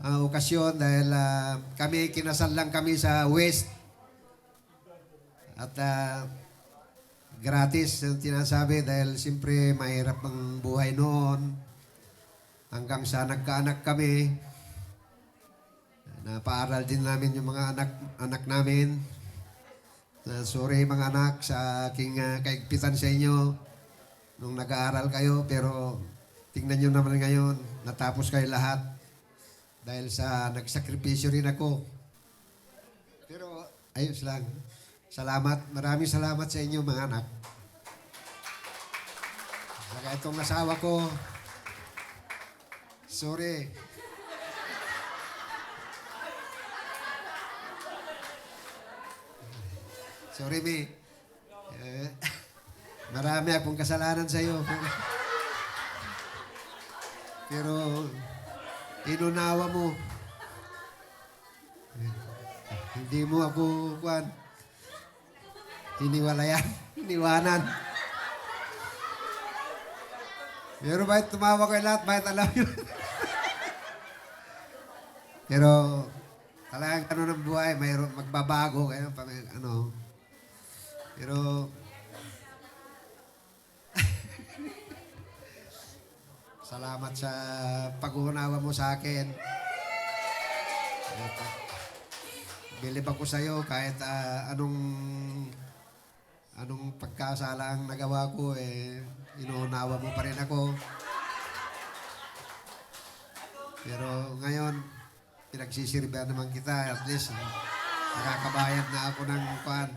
okasyon dahil kinasal lang kami sa West at gratis ang tinasabi dahil siyempre mahirap ang buhay noon hanggang sa nagkaanak kami. Napaaral din namin yung mga anak namin. Sorry mga anak sa aking kaigpitan sa inyo nung nag-aaral kayo pero tingnan nyo naman ngayon, natapos kayo lahat dahil sa nagsakripisyo rin ako. Pero ayos lang. Salamat. Maraming salamat sa inyo mga anak. Saka itong asawa ko, sorry. Sorry, Mi. Marami akong kasalanan sa iyo. Pero inunawa mo. Hindi mo ako iniwanan. Pero bakit tumawa kayo lahat? Bakit alam yun? Pero talagang ano ng buhay, mayroon magbabago kayo pag ano. Pero salamat sa pag-uunawa mo sa akin. Bilib ako sa iyo kahit anong pagkasala ang nagawa ko, inuunawa mo pa rin ako. Pero ngayon, pinagsisirbahan naman kita. At least, nakakabayad na ako ng pan.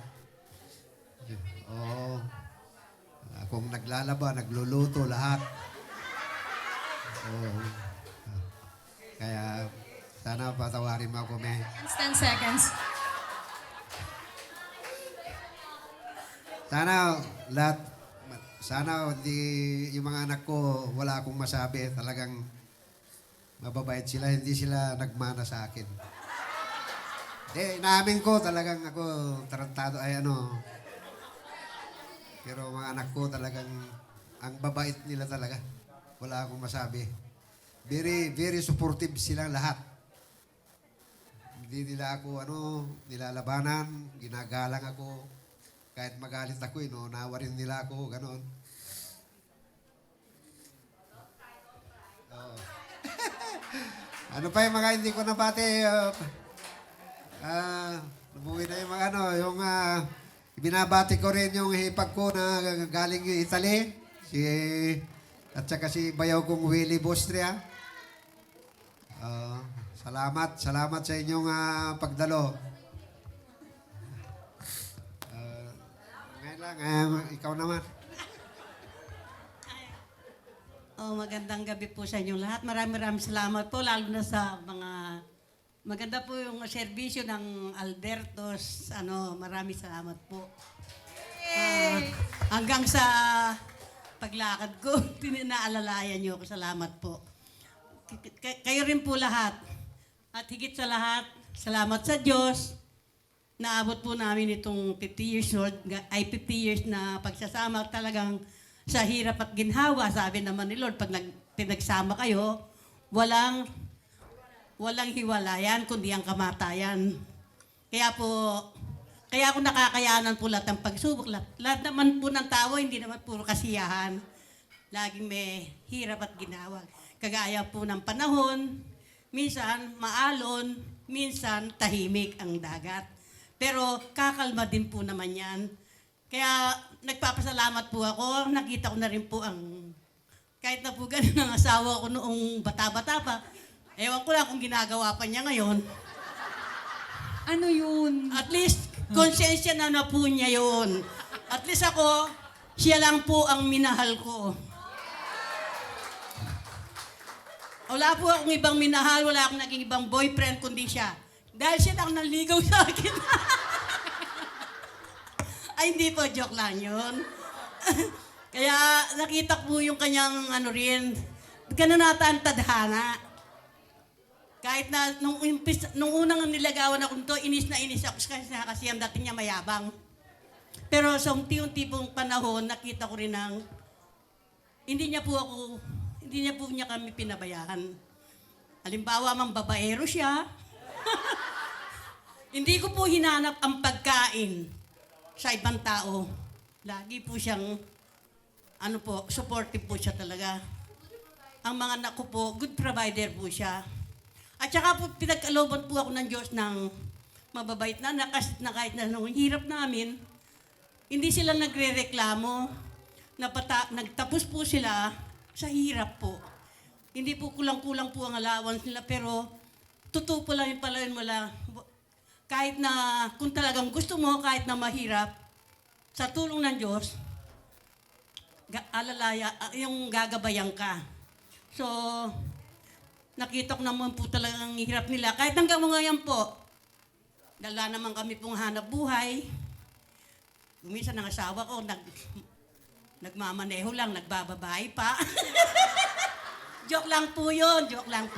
Oo. Akong naglalaba, nagluluto, lahat. Oo. Kaya, sana patawarin mo ako, May. 10 seconds. Sana yung mga anak ko, wala akong masabi. Talagang mababait sila, hindi sila nagmana sa akin. Inaamin ko talagang ako tarantado Pero mga anak ko talagang ang babait nila talaga. Wala akong masabi. Very, very supportive silang lahat. Hindi nila ako nilalabanan, ginagalang ako. Kahit magalit ako, inuunawa rin nila ako, gano'n. Oo. Ano pa yung mga hindi ko nabati? Nabuwi na yung mga binabati ko rin yung hipag ko na galing Italy. At saka si bayaw kong Willie Bostria. Salamat sa inyong pagdalo. Ngayon lang, ikaw naman. Magandang gabi po sa inyong lahat. Maraming salamat po, lalo na sa mga maganda po yung serbisyo ng Albertos. Maraming salamat po. Hanggang sa paglakad ko, tinaalalayan niyo ako. Salamat po. Kayo rin po lahat. At higit sa lahat, salamat sa Diyos. Naabot po namin itong 50 years na pagsasama. Talagang sa hirap at ginhawa, sabi naman ni Lord, pag pinagsama kayo, walang hiwalayan, kundi ang kamatayan. Kaya ako nakakayanan po lahat ng pagsubok. Lahat naman po ng tao, hindi naman puro kasiyahan. Laging may hirap at ginawa. Kagaya po ng panahon, minsan maalon, minsan tahimik ang dagat. Pero kakalma din po naman yan. Kaya nagpapasalamat po ako. Nakita ko na rin po kahit na po ganun ang asawa ko noong bata-bata pa. Ewan ko lang kung ginagawa pa niya ngayon. Ano yun? At least, konsensya na po niya yun. At least ako, siya lang po ang minahal ko. Wala po akong ibang minahal, wala akong naging ibang boyfriend, kundi siya. Dahil siya lang naligaw sa akin. Ay, hindi po, joke lang yun. Kaya nakita ko po yung kanyang ganun nata ang tadhana. Kahit na nung unang nilagawan ako nito, inis ako kasi ang dating niya mayabang. Pero sa unti-unti pong panahon, nakita ko rin hindi niya po niya kami pinabayaan. Halimbawa, mang babaero siya. Hindi ko po hinanap ang pagkain sa ibang tao. Lagi po siyang, supportive po siya talaga. Ang mga anak ko po, good provider po siya. At saka po, pinagkalooban po ako ng Diyos ng mababait na kahit na nung hirap namin, hindi sila nagre-reklamo. Nagtapos po sila sa hirap po. Hindi po kulang-kulang po ang allowance nila, pero totoo po lang yun wala. Kahit na, kung talagang gusto mo, kahit na mahirap, sa tulong ng Diyos, yung gagabayan ka. So, nakita ko naman po talagang hirap nila. Kahit hanggang ngayon po, dala naman kami pong hanap buhay. minsan ang asawa ko, nagmamaneho lang, nagbababae pa. Joke lang po yun. Joke lang.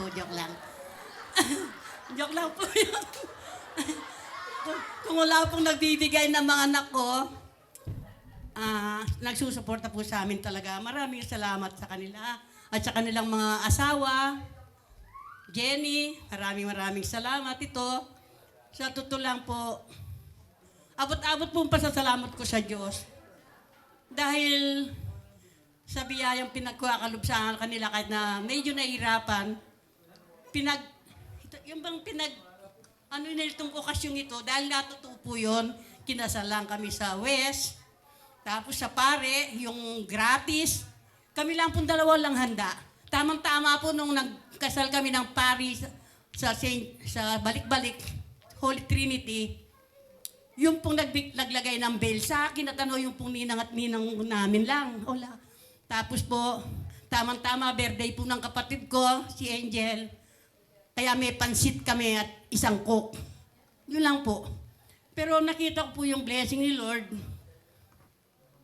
Joke lang po yun. Kung wala pong nagbibigay ng mga anak ko, nagsusuporta po sa amin talaga. Maraming salamat sa kanila. At sa kanilang mga asawa, Jenny, maraming salamat ito. Sa totoo lang po, abot-abot po ang pasasalamat ko sa Diyos. Dahil sa biyayang pinagkakalob sa kanila kahit na medyo nahihirapan, nitong okasyong ito, dahil natutupo po yun, kinasalang kami sa West, tapos sa Pare, yung gratis, kami lang pong dalawa lang handa. Tamang-tama po nung nagkasal kami ng Paris sa balik-balik, Holy Trinity, yung pong naglagay ng bell sa akin at yung pong ninang at ninang namin lang. Wala. Tapos po, tamang-tama, birthday po ng kapatid ko, si Angel. Kaya may pansit kami at isang coke. Yun lang po. Pero nakita ko po yung blessing ni Lord.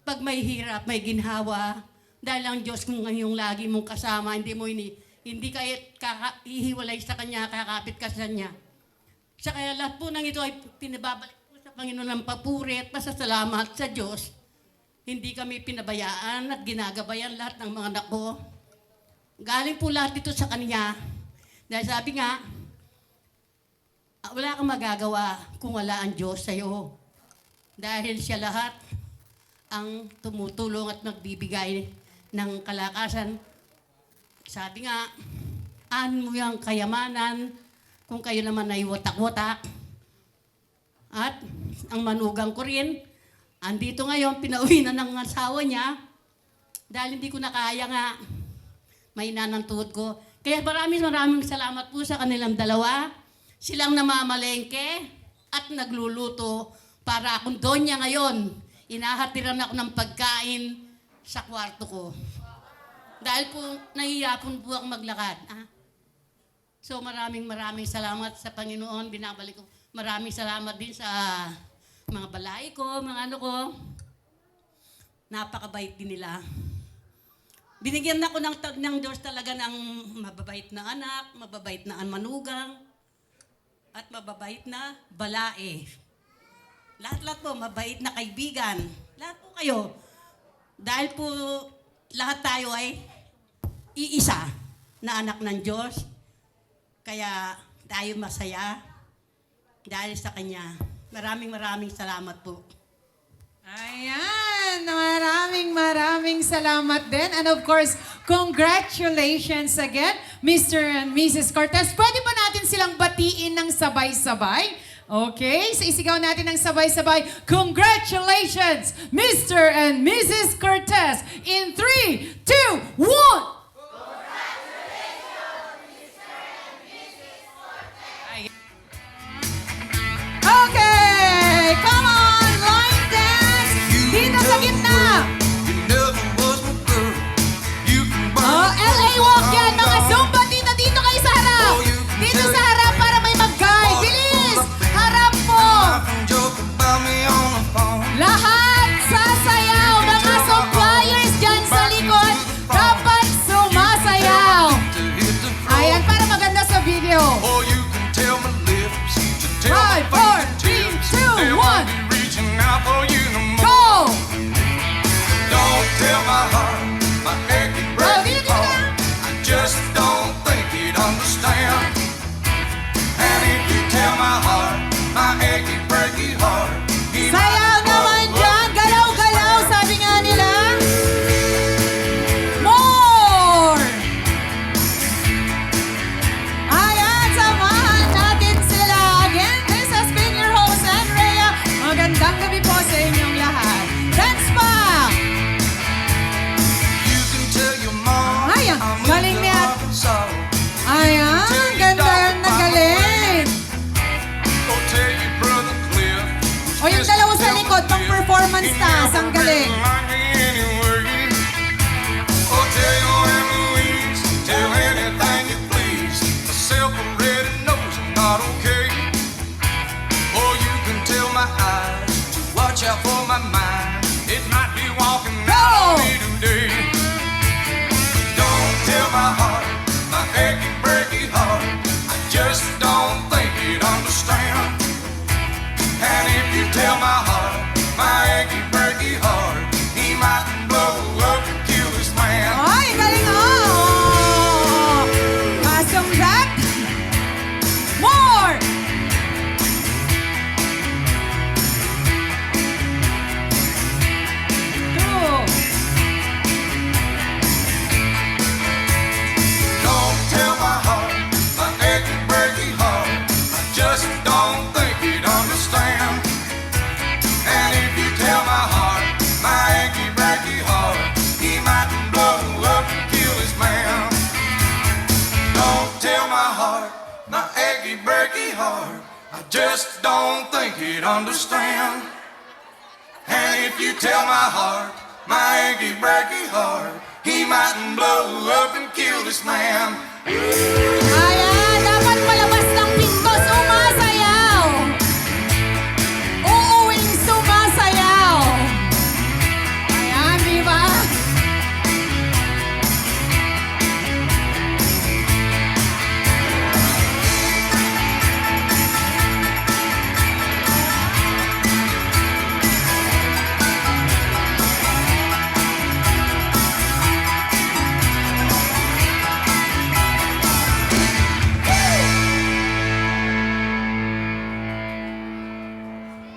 Pag may hirap, may ginhawa, dahil ang Diyos kung yung lagi mong kasama, hindi kayo hihiwalay sa Kanya, kakapit ka sa Kanya. Sa kaya lahat po ng ito ay pinababalik po sa Panginoon ng papuri at pasasalamat sa Diyos. Hindi kami pinabayaan at ginagabayan lahat ng mga anak ko. Galing po lahat ito sa Kanya. Dahil sabi nga, wala kang magagawa kung wala ang Diyos sa'yo. Dahil siya lahat ang tumutulong at nagbibigay ng kalakasan. Sabi nga, mo yung kayamanan kung kayo naman ay watak-watak. At ang manugang ko rin, andito ngayon, pinauwi na ng asawa niya dahil hindi ko na kaya nga mahina ng tuhod ko. Kaya maraming salamat po sa kanilang dalawa. Silang namamalengke at nagluluto para akong donya ngayon. Inahatiran ako ng pagkain sa kwarto ko. Dahil po, nahihirapan po ako maglakad. So maraming salamat sa Panginoon. Binabalik ko. Maraming salamat din sa mga balay ko, mga ano ko. Napakabait din nila. Binigyan ako ng Diyos talaga ng mababait na anak, mababait na manugang, at mababait na balae. Lahat po, mabait na kaibigan. Lahat po kayo. Dahil po lahat tayo ay iisa na anak ng Diyos. Kaya tayo masaya dahil sa Kanya. Maraming salamat po. Ayan, maraming salamat din. And of course, congratulations again, Mr. and Mrs. Cortez. Pwede ba natin silang batiin ng sabay-sabay? Okay, so isigaw natin ng sabay-sabay. Congratulations, Mr. and Mrs. Cortez. In 3, 2, 1! Okay, come on, line dance. Dito sa gitna. LA walk yan, mga Zumba. Dito kayo sa harap. Dito sa harap para may mag-guide. Bilis, harap po. Lahat sasayaw. Mga suppliers dyan sa likod, dapat sumasayaw. Ayan, para maganda sa video. 5, 4, 3, 2, 1. Go! Don't tell my heart, my achy, breaky heart. I just don't think he'd understand. And if you tell my heart, my achy, breaky heart, he Sayaw naman dyan. Galaw-galaw, sabi nga nila. More! Ayan, samahan natin sila. Again, this has been your host, Andrea. Magandang gabi po sa inyong lahat. Dance pa! Ayan, galing niya. Ayan, ganda na galing. O yung dalawa sa likod, pang performance task, ang galing. Oh, tell your Aunt Louise, tell anything you please. Myself already knows I'm not okay. Or you can tell my eyes to watch out for my mind. just don't think he'd understand. And if you tell my heart, my achy breaky heart, he mightn't blow up and kill this man. Ayan.